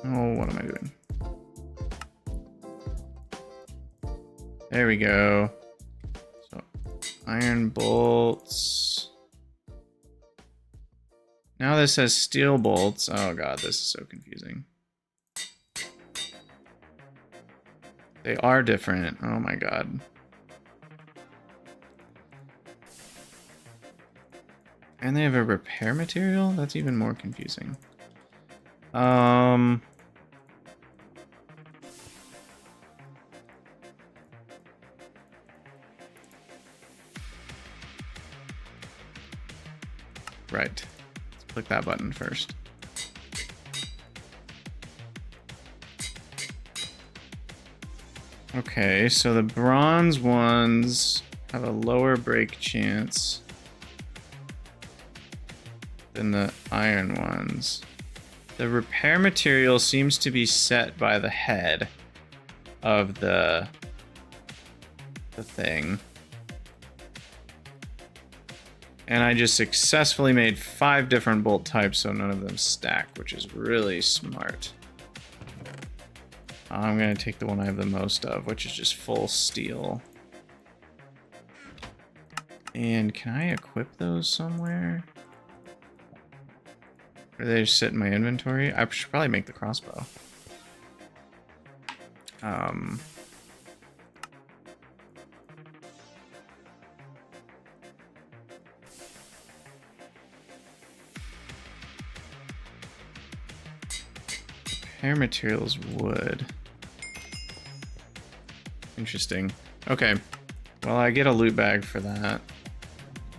Speaker 1: Oh, what am I doing? There we go. So, iron bolts. Now this says steel bolts. Oh god, this is so confusing. They are different. Oh my god. And they have a repair material? That's even more confusing. Right. Let's click that button first. Okay, so the bronze ones have a lower break chance than the iron ones. The repair material seems to be set by the head of the thing. And I just successfully made 5 different bolt types so none of them stack, which is really smart. I'm going to take the one I have the most of, which is just full steel. And can I equip those somewhere? Or do they just sit in my inventory? I should probably make the crossbow. Hair materials wood. Interesting. Okay. Well, I get a loot bag for that.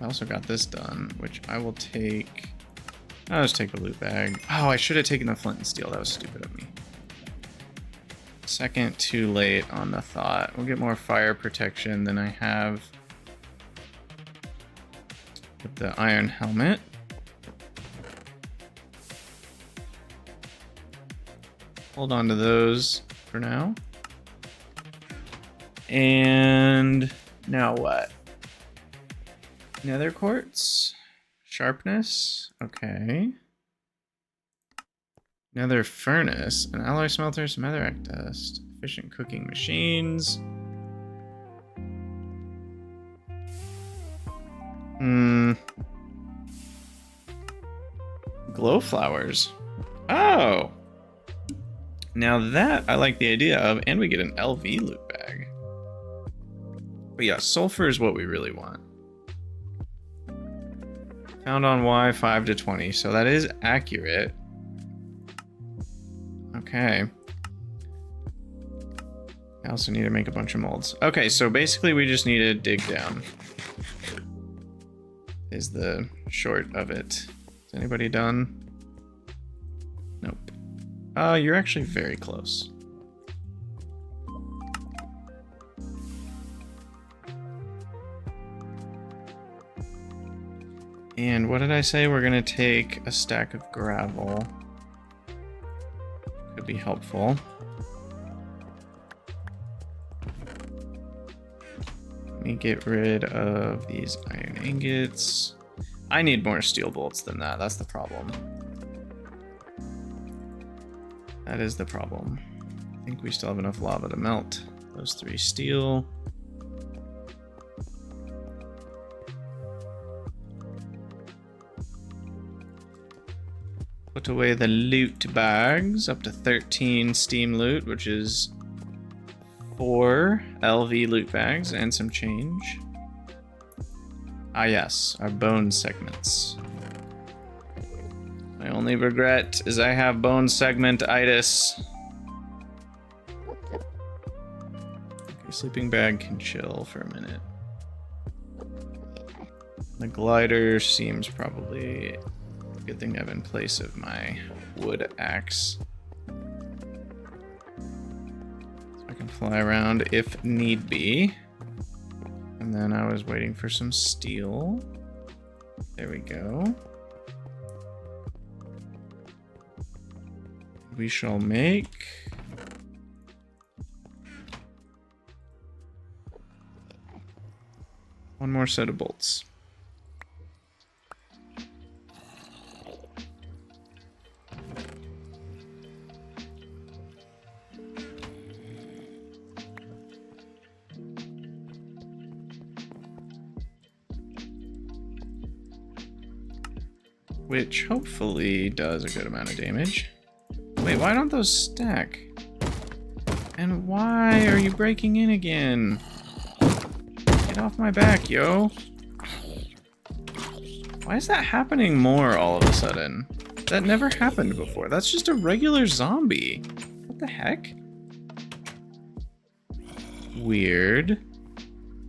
Speaker 1: I also got this done, which I will take. I'll just take the loot bag. Oh, I should have taken the flint and steel. That was stupid of me. Second too late on the thought. We'll get more fire protection than I have with the iron helmet. Hold on to those for now. And now what? Nether quartz? Sharpness? Okay. Nether furnace. An alloy smelter, some netherrack dust. Efficient cooking machines. Glow flowers. Oh! Now that I like the idea of, and we get an LV loot bag. But yeah, sulfur is what we really want. Found on Y 5 to 20, so that is accurate. Okay. I also need to make a bunch of molds. Okay, so basically we just need to dig down. Is the short of it. Is anybody done? Nope. You're actually very close. And what did I say? We're gonna take a stack of gravel. Could be helpful. Let me get rid of these iron ingots. I need more steel bolts than that. That's the problem. That is the problem. I think we still have enough lava to melt those 3 steel. Put away the loot bags, up to 13 steam loot, which is 4 LV loot bags and some change. Ah yes, our bone segments. My only regret is I have bone segment-itis. Okay, sleeping bag can chill for a minute. The glider seems probably a good thing to have in place of my wood axe. So I can fly around if need be. And then I was waiting for some steel. There we go. We shall make one more set of bolts. Which hopefully does a good amount of damage. Wait, why don't those stack? And why are you breaking in again? Get off my back, yo. Why is that happening more all of a sudden? That never happened before. That's just a regular zombie. What the heck? Weird.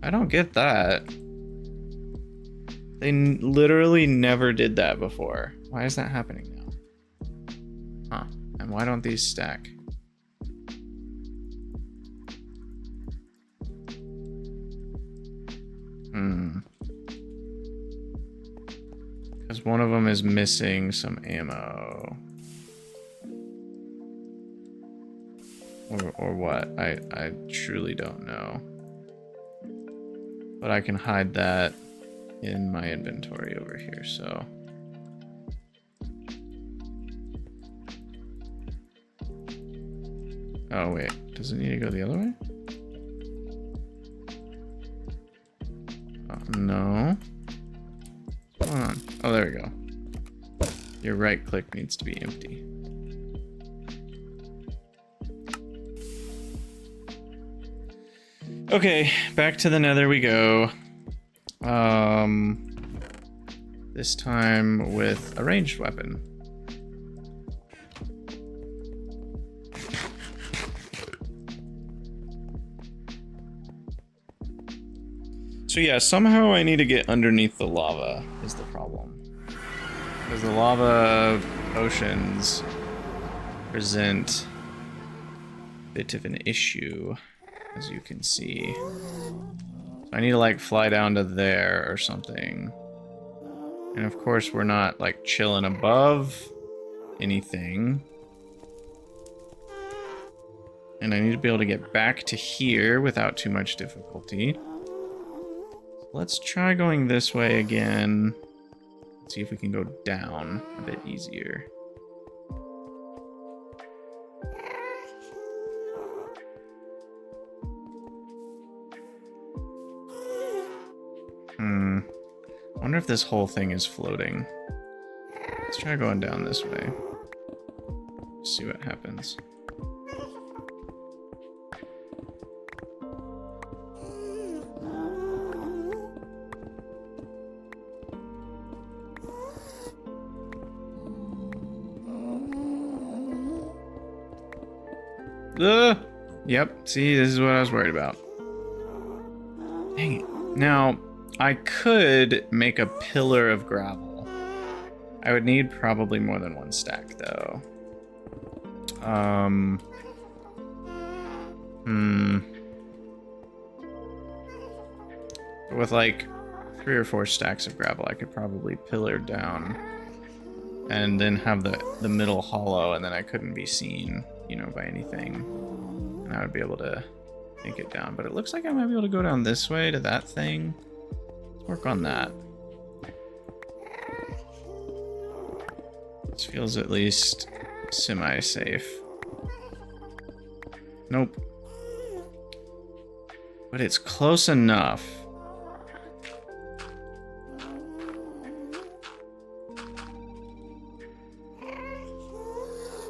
Speaker 1: I don't get that. They literally never did that before. Why is that happening now? Huh. And why don't these stack? Because one of them is missing some ammo. Or what? I truly don't know. But I can hide that in my inventory over here, so. Oh wait, does it need to go the other way? No. Come on. Oh, there we go. Your right click needs to be empty. Okay, back to the Nether we go. This time with a ranged weapon. So yeah, somehow I need to get underneath the lava is the problem. Because the lava oceans present a bit of an issue, as you can see. So I need to like fly down to there or something. And of course we're not like chilling above anything. And I need to be able to get back to here without too much difficulty. Let's try going this way again. Let's see if we can go down a bit easier. I wonder if this whole thing is floating. Let's try going down this way. See what happens. Yep, see, this is what I was worried about. Dang it. Now, I could make a pillar of gravel. I would need probably more than one stack, though. With like 3 or 4 stacks of gravel, I could probably pillar down and then have the middle hollow, and then I couldn't be seen, you know, by anything. And I would be able to take it down. But it looks like I might be able to go down this way to that thing. Let's work on that. This feels at least semi-safe. Nope. But it's close enough.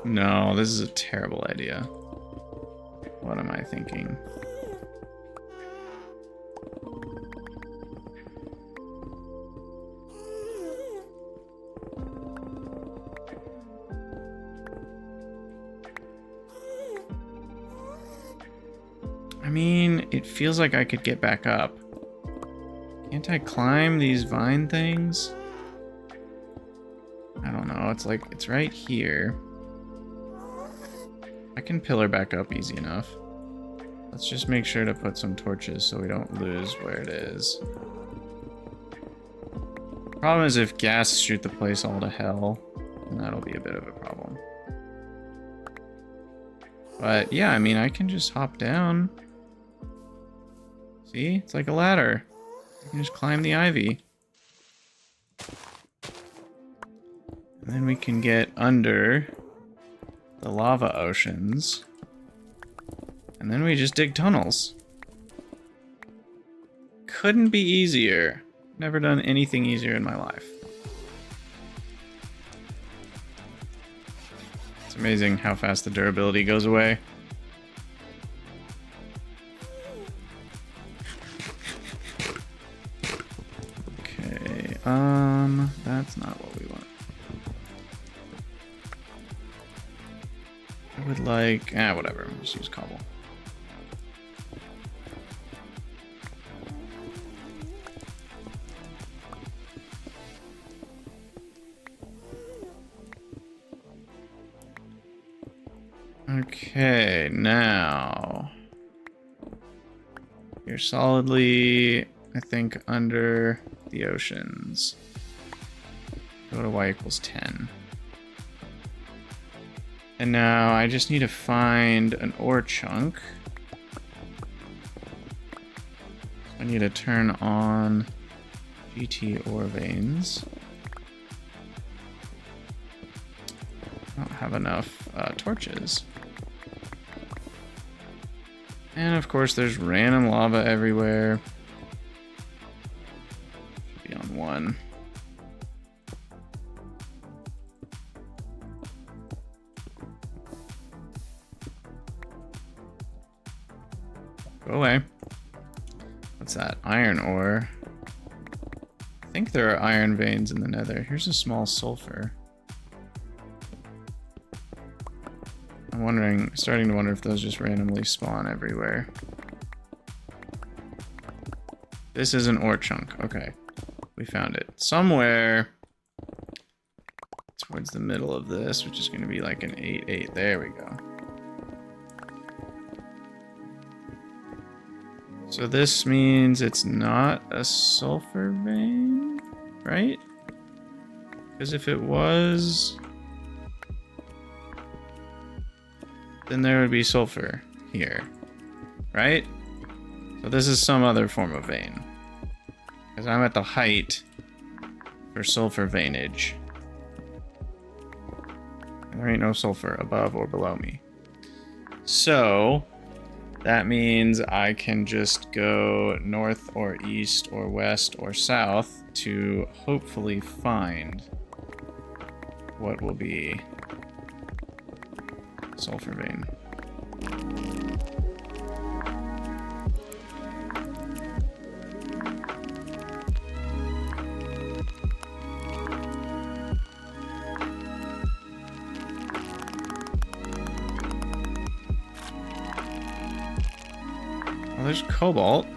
Speaker 1: No, this is a terrible idea. What am I thinking? I mean, it feels like I could get back up. Can't I climb these vine things? I don't know. It's like, it's right here. I can pillar back up easy enough. Let's just make sure to put some torches so we don't lose where it is. Problem is if gas shoot the place all to hell, then that'll be a bit of a problem. But yeah, I mean, I can just hop down. See? It's like a ladder. You can just climb the ivy. And then we can get under the lava oceans. And then we just dig tunnels. Couldn't be easier. Never done anything easier in my life. It's amazing how fast the durability goes away. Okay, that's not what we want. I would like, whatever, just use cobble. Okay, now you're solidly, I think, under the oceans. Go to y equals 10. And now I just need to find an ore chunk. I need to turn on GT ore veins. I don't have enough torches. And of course there's random lava everywhere. Should be on 1. Go away. What's that? Iron ore. I think there are iron veins in the Nether. Here's a small sulfur. I'm wondering, starting to wonder if those just randomly spawn everywhere. This is an ore chunk. Okay. We found it. Somewhere towards the middle of this, which is going to be like an 8-8. There we go. So this means it's not a sulfur vein, right? Because if it was, then there would be sulfur here, right? So this is some other form of vein. Because I'm at the height for sulfur veinage. And there ain't no sulfur above or below me. So that means I can just go north or east or west or south to hopefully find what will be sulfur vein. Well, there's cobalt.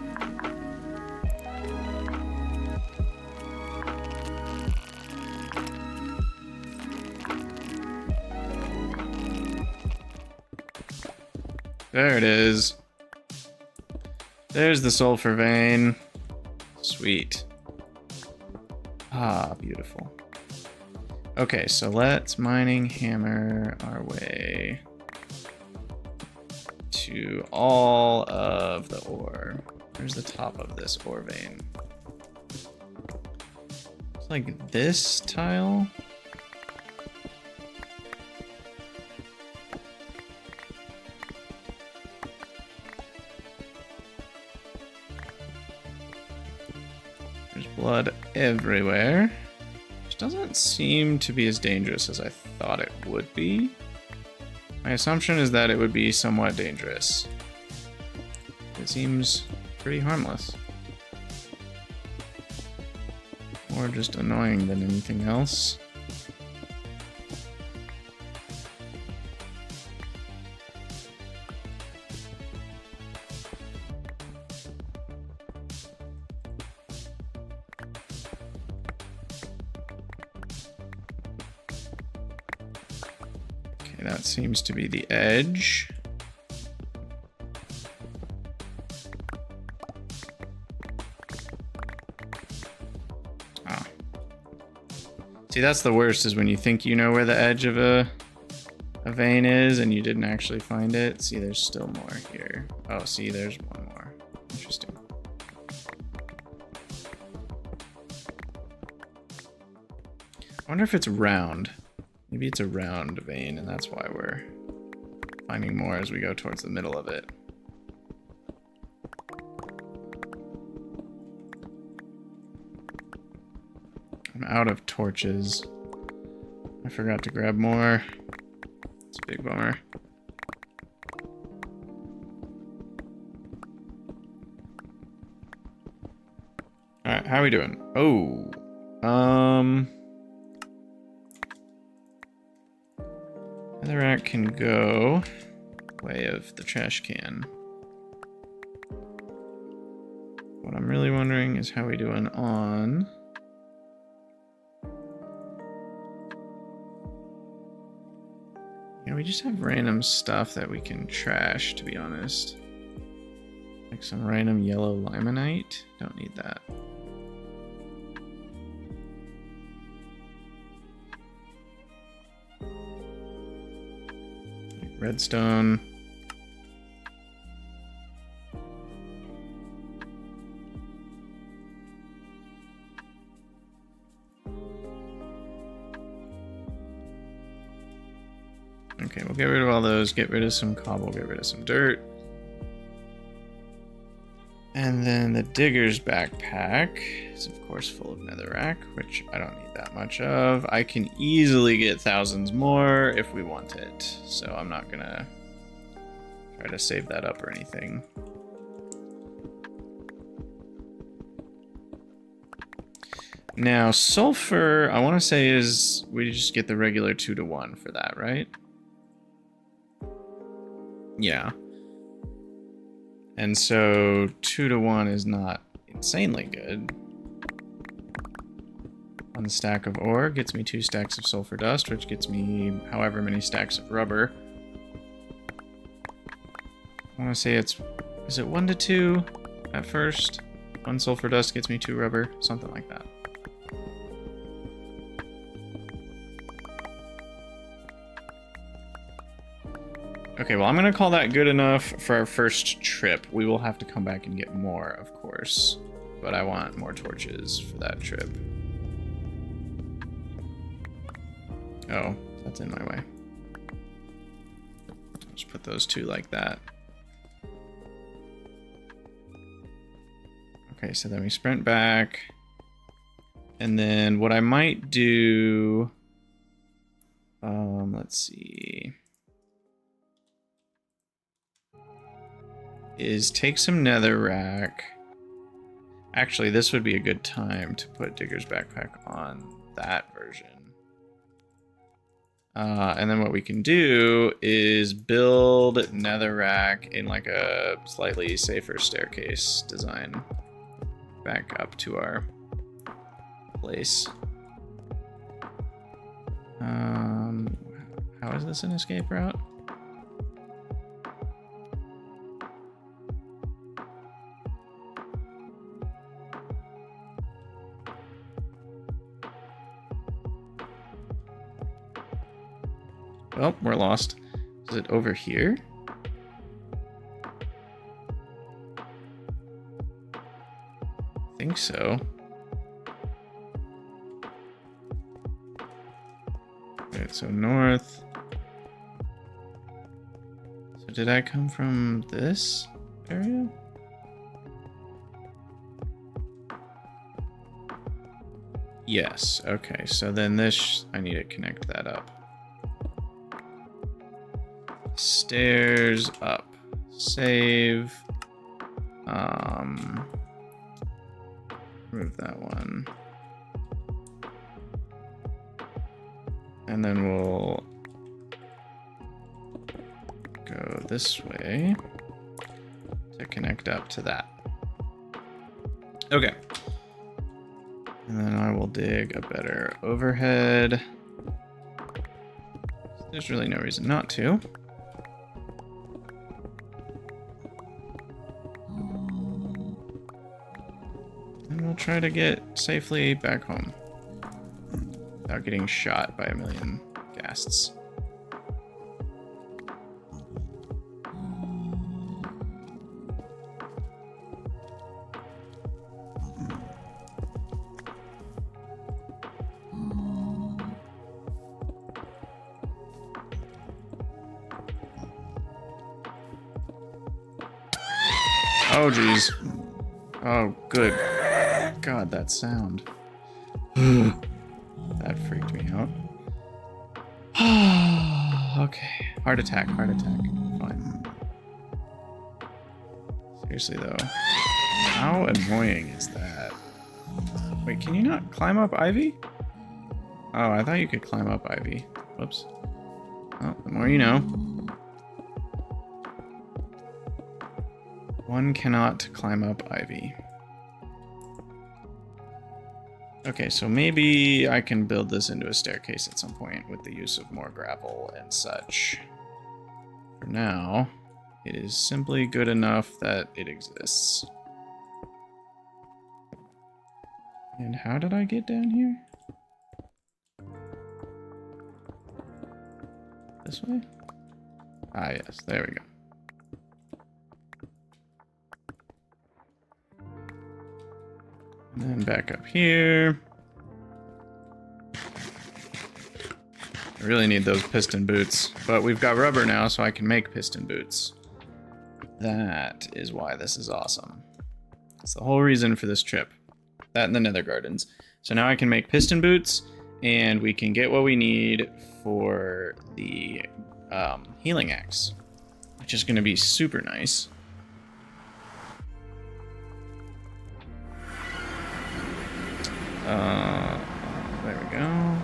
Speaker 1: There it is. There's the sulfur vein. Sweet. Ah, beautiful. Okay, so let's mining hammer our way to all of the ore. Where's the top of this ore vein? It's like this tile. There's blood everywhere. Which doesn't seem to be as dangerous as I thought it would be. My assumption is that it would be somewhat dangerous. It seems pretty harmless. More just annoying than anything else. Okay, that seems to be the edge. See, that's the worst, is when you think you know where the edge of a vein is and you didn't actually find it. See, there's still more here. Oh, see, there's one more. Interesting. I wonder if it's round. Maybe it's a round vein, and that's why we're finding more as we go towards the middle of it. I'm out of torches. I forgot to grab more. It's a big bummer. Alright, how are we doing? Oh. Netherrack can go way of the trash can. What I'm really wondering is how we doing on... Yeah, we just have random stuff that we can trash, to be honest. Like some random yellow limonite. Don't need that. Like redstone. Okay, we'll get rid of all those, get rid of some cobble, get rid of some dirt. And then the digger's backpack is of course full of netherrack, which I don't need that much of. I can easily get thousands more if we want it, so I'm not gonna try to save that up or anything. Now, sulfur, I want to say is, we just get the regular 2-to-1 for that, right? Yeah. And so 2-to-1 is not insanely good. 1 stack of ore gets me 2 stacks of sulfur dust, which gets me however many stacks of rubber. I want to say it's, is it 1-to-2 at first? 1 sulfur dust gets me 2 rubber, something like that. Okay, well, I'm going to call that good enough for our first trip. We will have to come back and get more, of course. But I want more torches for that trip. Oh, that's in my way. I'll just put those 2 like that. Okay, so then we sprint back. And then what I might do... let's see... is take some netherrack. Actually, this would be a good time to put Digger's Backpack on that version. And then what we can do is build netherrack in like a slightly safer staircase design back up to our place. How is this an escape route? Oh, we're lost. Is it over here? I think so. Okay, so north. So did I come from this area? Yes, okay, so then this, I need to connect that up. Stairs up. Save. Remove that one. And then we'll go this way to connect up to that. Okay. And then I will dig a better overhead. There's really no reason not to. And we'll try to get safely back home without getting shot by a million ghasts. Oh, geez. Oh, good. God, that sound. That freaked me out. Okay. Heart attack, heart attack. Fine. Seriously, though. How annoying is that? Wait, can you not climb up Ivy? Oh, I thought you could climb up Ivy. Whoops. Well, the more you know. One cannot climb up Ivy. Okay, so maybe I can build this into a staircase at some point with the use of more gravel and such. For now, it is simply good enough that it exists. And how did I get down here? This way? Ah, yes, there we go. And then back up here. I really need those piston boots, but we've got rubber now, so I can make piston boots. That is why this is awesome. That's the whole reason for this trip. That and the Nether Gardens. So now I can make piston boots, and we can get what we need for the healing axe, which is going to be super nice. There we go.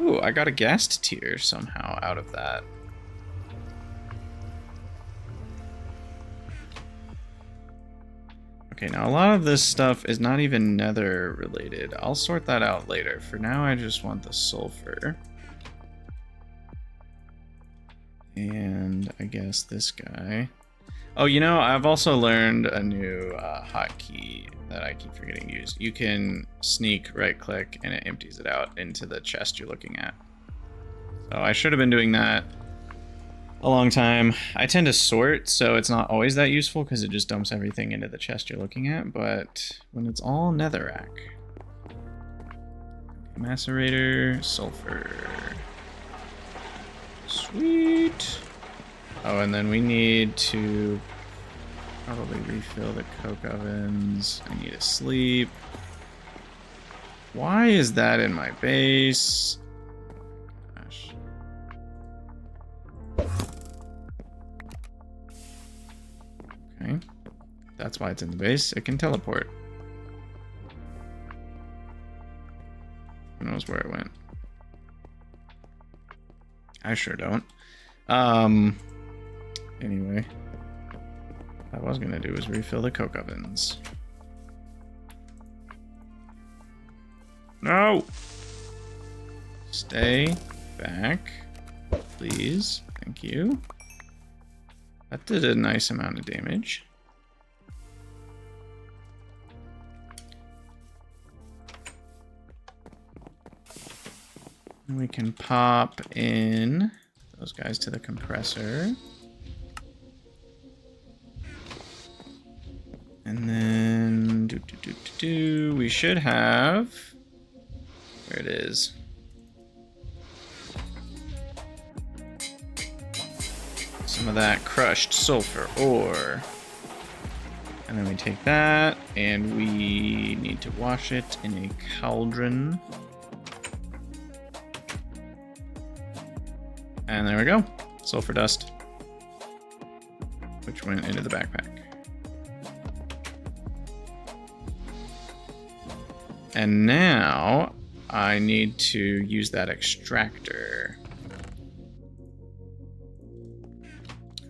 Speaker 1: Ooh, I got a ghast tier somehow out of that. Okay, now a lot of this stuff is not even nether related. I'll sort that out later. For now, I just want the sulfur. And I guess this guy. Oh, you know, I've also learned a new hotkey that I keep forgetting to use. You can sneak right click and it empties it out into the chest you're looking at. So I should have been doing that a long time. I tend to sort, so it's not always that useful because it just dumps everything into the chest you're looking at, but when it's all netherrack. Macerator, sulfur. Sweet. Oh, and then we need to probably refill the coke ovens. I need to sleep. Why is that in my base? Gosh. Okay. That's why it's in the base. It can teleport. Who knows where it went? I sure don't. Anyway, what I was gonna do is refill the coke ovens. No! Stay back, please. Thank you. That did a nice amount of damage. And we can pop in those guys to the compressor. And then we should have, there it is. Some of that crushed sulfur ore. And then we take that and we need to wash it in a cauldron. And there we go. Sulfur dust, which went into the backpack. And now I need to use that extractor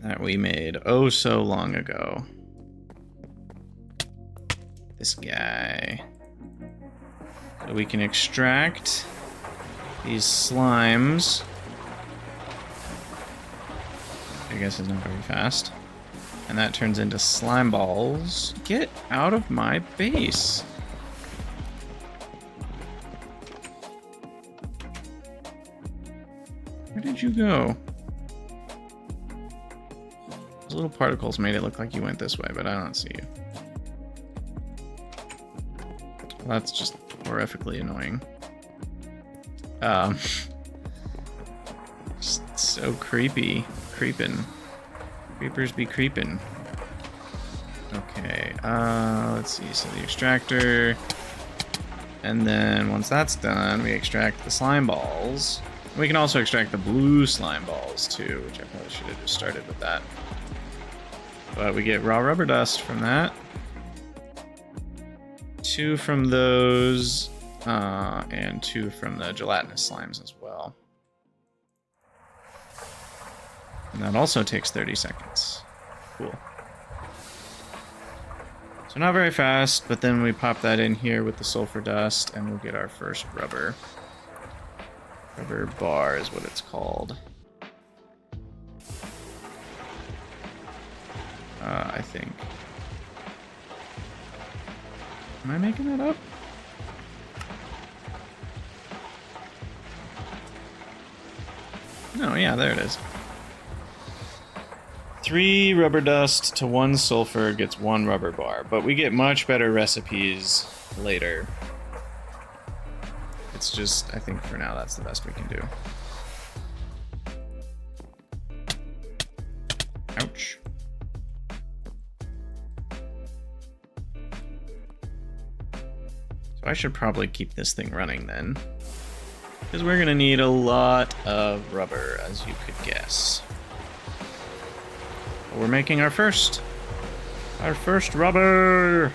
Speaker 1: that we made oh so long ago. This guy. So we can extract these slimes. I guess it's not very fast. And that turns into slime balls. Get out of my base. Where did you go? Those little particles made it look like you went this way, but I don't see you. Well, that's just horrifically annoying. Just so creepy. Creeping. Creepers be creeping. Okay, let's see. So the extractor. And then once that's done, we extract the slime balls. We can also extract the blue slime balls too, which I probably should have just started with that. But we get raw rubber dust from that. 2 from those, and 2 from the gelatinous slimes as well. And that also takes 30 seconds. Cool. So not very fast, but then we pop that in here with the sulfur dust, and we'll get our first rubber. Rubber bar is what it's called. I think. Am I making that up? No, yeah, there it is. 3 rubber dust to 1 sulfur gets 1 rubber bar, but we get much better recipes later. It's just, I think for now that's the best we can do. Ouch. So I should probably keep this thing running then, because we're gonna need a lot of rubber, as you could guess. But we're making our first rubber.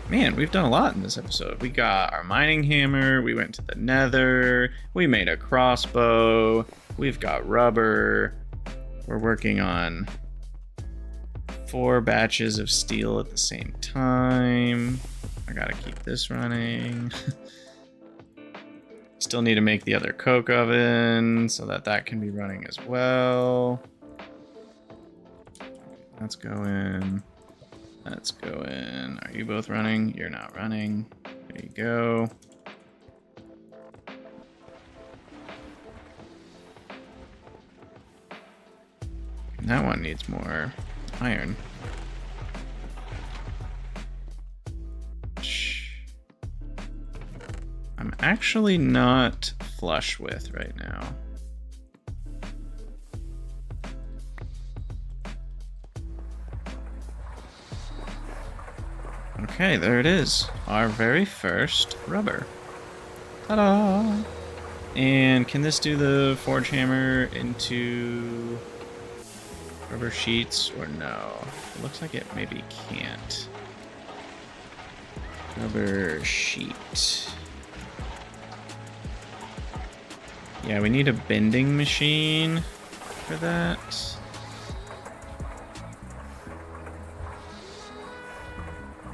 Speaker 1: Man, we've done a lot in this episode. We got our mining hammer, we went to the Nether, we made a crossbow, we've got rubber. We're working on 4 batches of steel at the same time. I gotta keep this running. Still need to make the other coke oven so that can be running as well. Let's go in. Let's go in. Are you both running? You're not running. There you go. And that one needs more iron. I'm actually not flush with right now. Okay, there it is. Our very first rubber. Ta-da! And can this do the forge hammer into rubber sheets or no? It looks like it maybe can't. Rubber sheet. Yeah, we need a bending machine for that.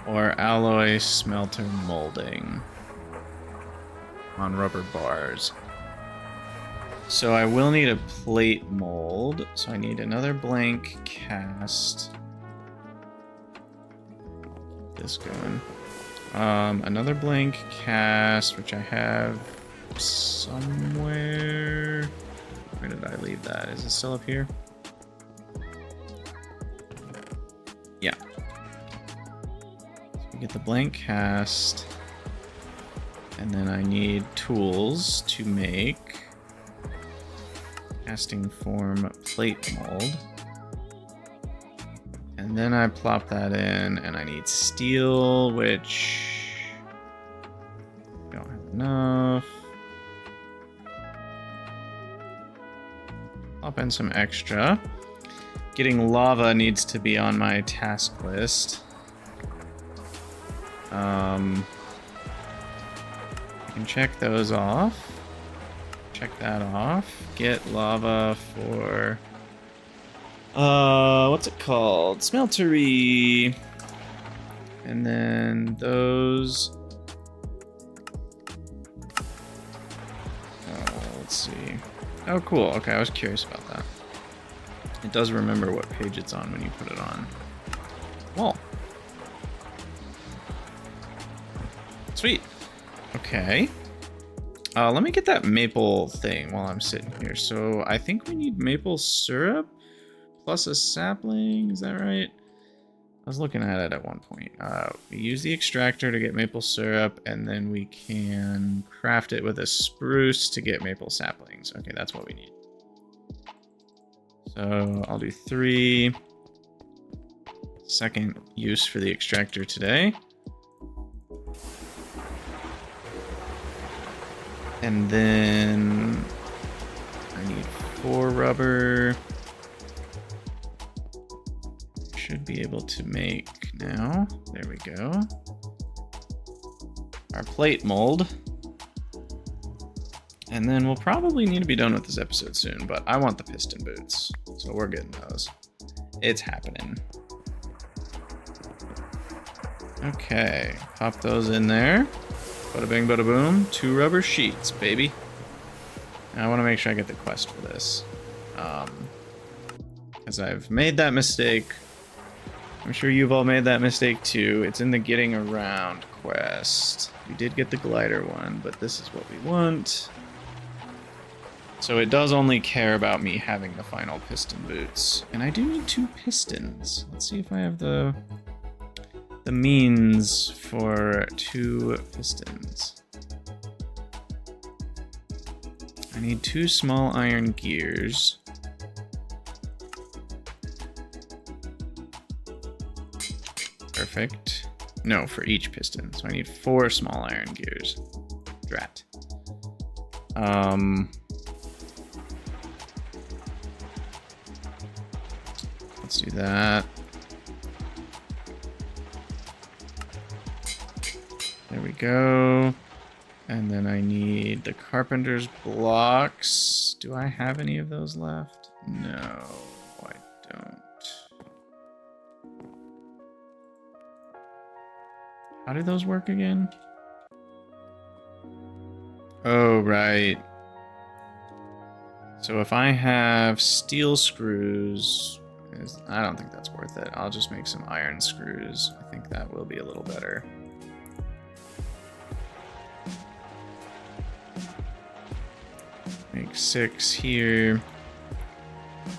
Speaker 1: Or alloy smelter molding on rubber bars. So I will need a plate mold. So I need another blank cast. Keep this going. Another blank cast, which I have somewhere. Where did I leave that? Is it still up here? Yeah. So we get the blank cast. And then I need tools to make casting form plate mold. And then I plop that in, and I need steel, which I don't have enough. Plop in some extra. Getting lava needs to be on my task list. I can check those off. Check that off. Get lava for... what's it called? Smeltery. And then those... let's see. Oh, cool. Okay, I was curious about that. It does remember what page it's on when you put it on. Wall. Sweet. Okay. Let me get that maple thing while I'm sitting here. So I think we need maple syrup plus a sapling. Is that right? I was looking at it at one point. We use the extractor to get maple syrup, and then we can craft it with a spruce to get maple saplings. Okay, that's what we need. So I'll do 3. Second use for the extractor today. And then I need 4 rubber. Should be able to make now. There we go. Our plate mold. And then we'll probably need to be done with this episode soon, but I want the piston boots. So we're getting those. It's happening. Okay, pop those in there. Bada bing, bada boom. 2 rubber sheets, baby. Now I want to make sure I get the quest for this. Because I've made that mistake. I'm sure you've all made that mistake too. It's in the getting around quest. We did get the glider one, but this is what we want. So it does only care about me having the final piston boots. And I do need 2 pistons. Let's see if I have the means for 2 pistons. I need 2 small iron gears. Perfect. No, for each piston. So I need 4 small iron gears. Drat. Let's do that. There we go. And then I need the carpenter's blocks. Do I have any of those left? No, I don't. How do those work again? Oh, right. So if I have steel screws, I don't think that's worth it. I'll just make some iron screws. I think that will be a little better. Make 6 here.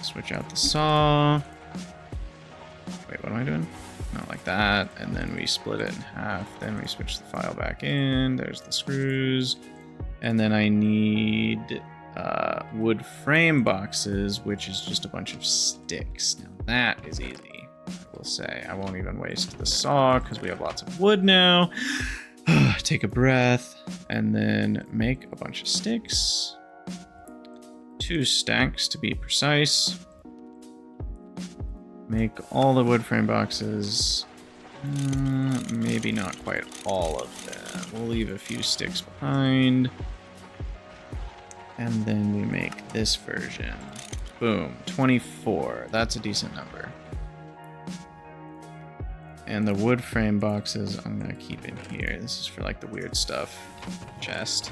Speaker 1: Switch out the saw. Wait, what am I doing? Not like that. And then we split it in half. Then we switch the file back in. There's the screws. And then I need wood frame boxes, which is just a bunch of sticks. Now that is easy, I will say. I won't even waste the saw because we have lots of wood now. Take a breath and then make a bunch of sticks. 2 stacks to be precise. Make all the wood frame boxes. Maybe not quite all of them. We'll leave a few sticks behind. And then we make this version. Boom, 24. That's a decent number. And the wood frame boxes I'm gonna keep in here. This is for like the weird stuff. Chest.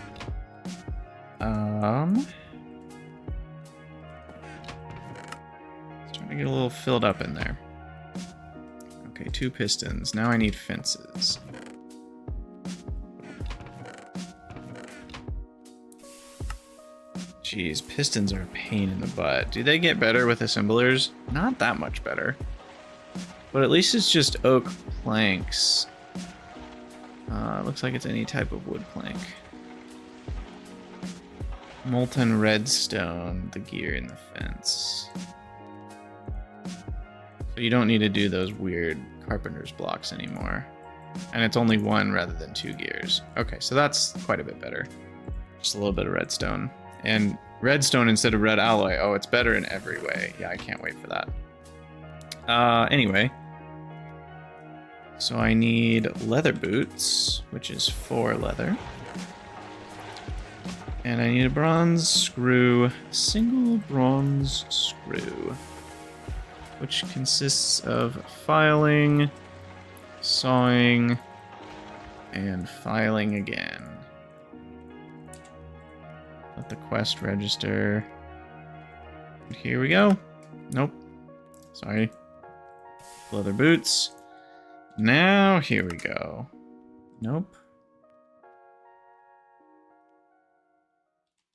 Speaker 1: To get a little filled up in there. Okay, 2 pistons. Now I need fences. Jeez, pistons are a pain in the butt. Do they get better with assemblers? Not that much better. But at least it's just oak planks. Looks like it's any type of wood plank. Molten redstone, the gear in the fence. So you don't need to do those weird carpenter's blocks anymore. And it's only 1 rather than 2 gears. Okay, so that's quite a bit better. Just a little bit of redstone. And redstone instead of red alloy. Oh, it's better in every way. Yeah, I can't wait for that. Anyway. So I need leather boots, which is 4 leather. And I need a bronze screw, single bronze screw, which consists of filing, sawing, and filing again. Let the quest register. And here we go. Nope. Sorry. Leather boots. Now, here we go. Nope.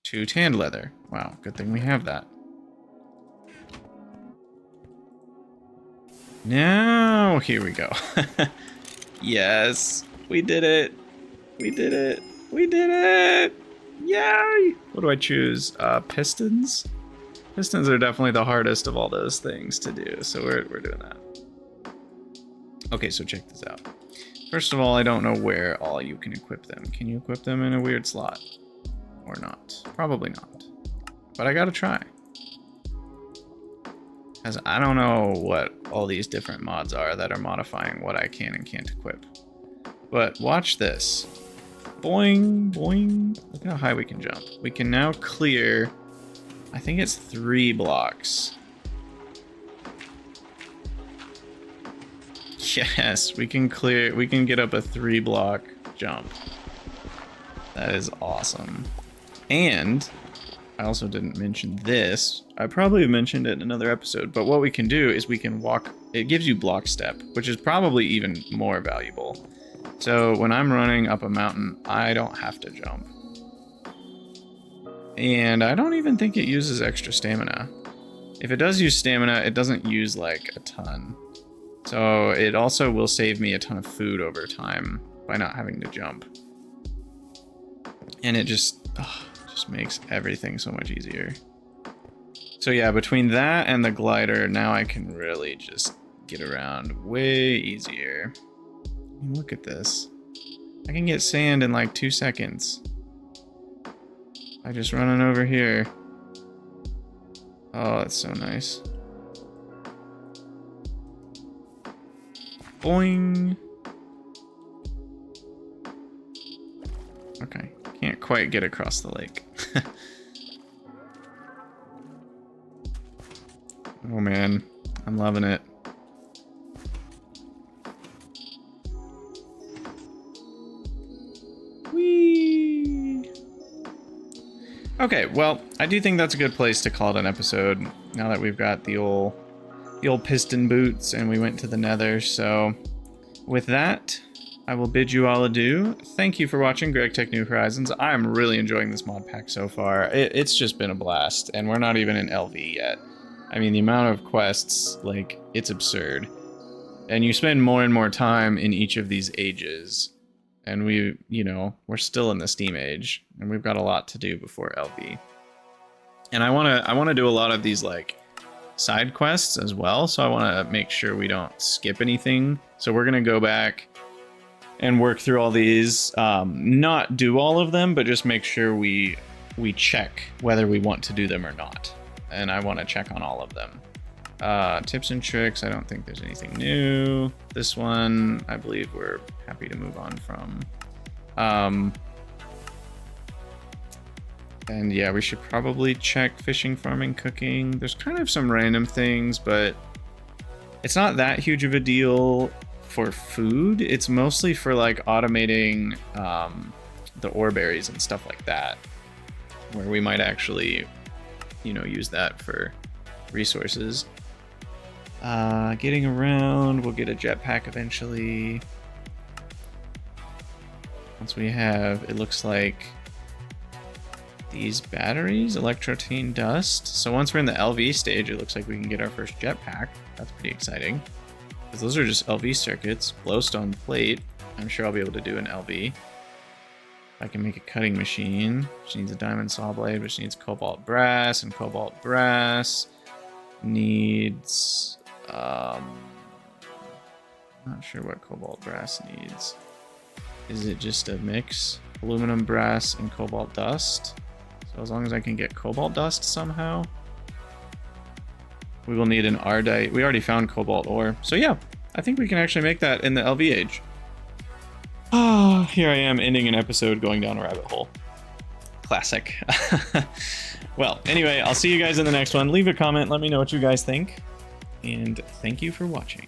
Speaker 1: 2 tanned leather. Wow, good thing we have that. Now, here we go. Yes, we did it. We did it. We did it. Yay! What do I choose? Pistons? Pistons are definitely the hardest of all those things to do, so we're doing that. Okay, so check this out. First of all, I don't know where all you can equip them. Can you equip them in a weird slot? Or not? Probably not. But I gotta try. Because I don't know what all these different mods are that are modifying what I can and can't equip. But watch this. Boing, boing. Look how high we can jump. We can now clear, I think it's 3 blocks. Yes, we can get up a 3-block jump. That is awesome. And I also didn't mention this. I probably mentioned it in another episode, but what we can do is we can walk. It gives you block step, which is probably even more valuable. So when I'm running up a mountain, I don't have to jump. And I don't even think it uses extra stamina. If it does use stamina, it doesn't use like a ton. So it also will save me a ton of food over time by not having to jump. And it just makes everything so much easier. So yeah, between that and the glider, now I can really just get around way easier. I mean, look at this. I can get sand in like 2 seconds. I just running over here. Oh, that's so nice. Boing. Okay, can't quite get across the lake. Oh man, I'm loving it. Whee! Okay, well, I do think that's a good place to call it an episode now that we've got the old piston boots and we went to the Nether. So with that, I will bid you all adieu. Thank you for watching GregTech New Horizons. I'm really enjoying this mod pack so far. It's just been a blast, and we're not even in LV yet. I mean, the amount of quests, like, it's absurd. And you spend more and more time in each of these ages. And we're still in the Steam age, and we've got a lot to do before LV. And I wanna do a lot of these, like, side quests as well, so I wanna make sure we don't skip anything. So we're gonna go back and work through all these, not do all of them, but just make sure we check whether we want to do them or not. And I want to check on all of them. Tips and tricks, I don't think there's anything new. This one, I believe we're happy to move on from. And yeah, we should probably check fishing, farming, cooking. There's kind of some random things, but it's not that huge of a deal for food. It's mostly for like automating the ore berries and stuff like that, where we might actually use that for resources. Getting around, we'll get a jetpack eventually. Once we have, it looks like, these batteries, electrotine dust. So once we're in the LV stage, it looks like we can get our first jetpack. That's pretty exciting. Because those are just LV circuits. Glowstone plate. I'm sure I'll be able to do an LV. I can make a cutting machine, which needs a diamond saw blade, which needs cobalt brass, and cobalt brass needs, not sure what cobalt brass needs. Is it just a mix? Aluminum brass and cobalt dust. So as long as I can get cobalt dust somehow. We will need an ardite. We already found cobalt ore. So yeah, I think we can actually make that in the LV age. Ah, here I am ending an episode going down a rabbit hole. Classic. Well, anyway, I'll see you guys in the next one. Leave a comment, let me know what you guys think. And thank you for watching.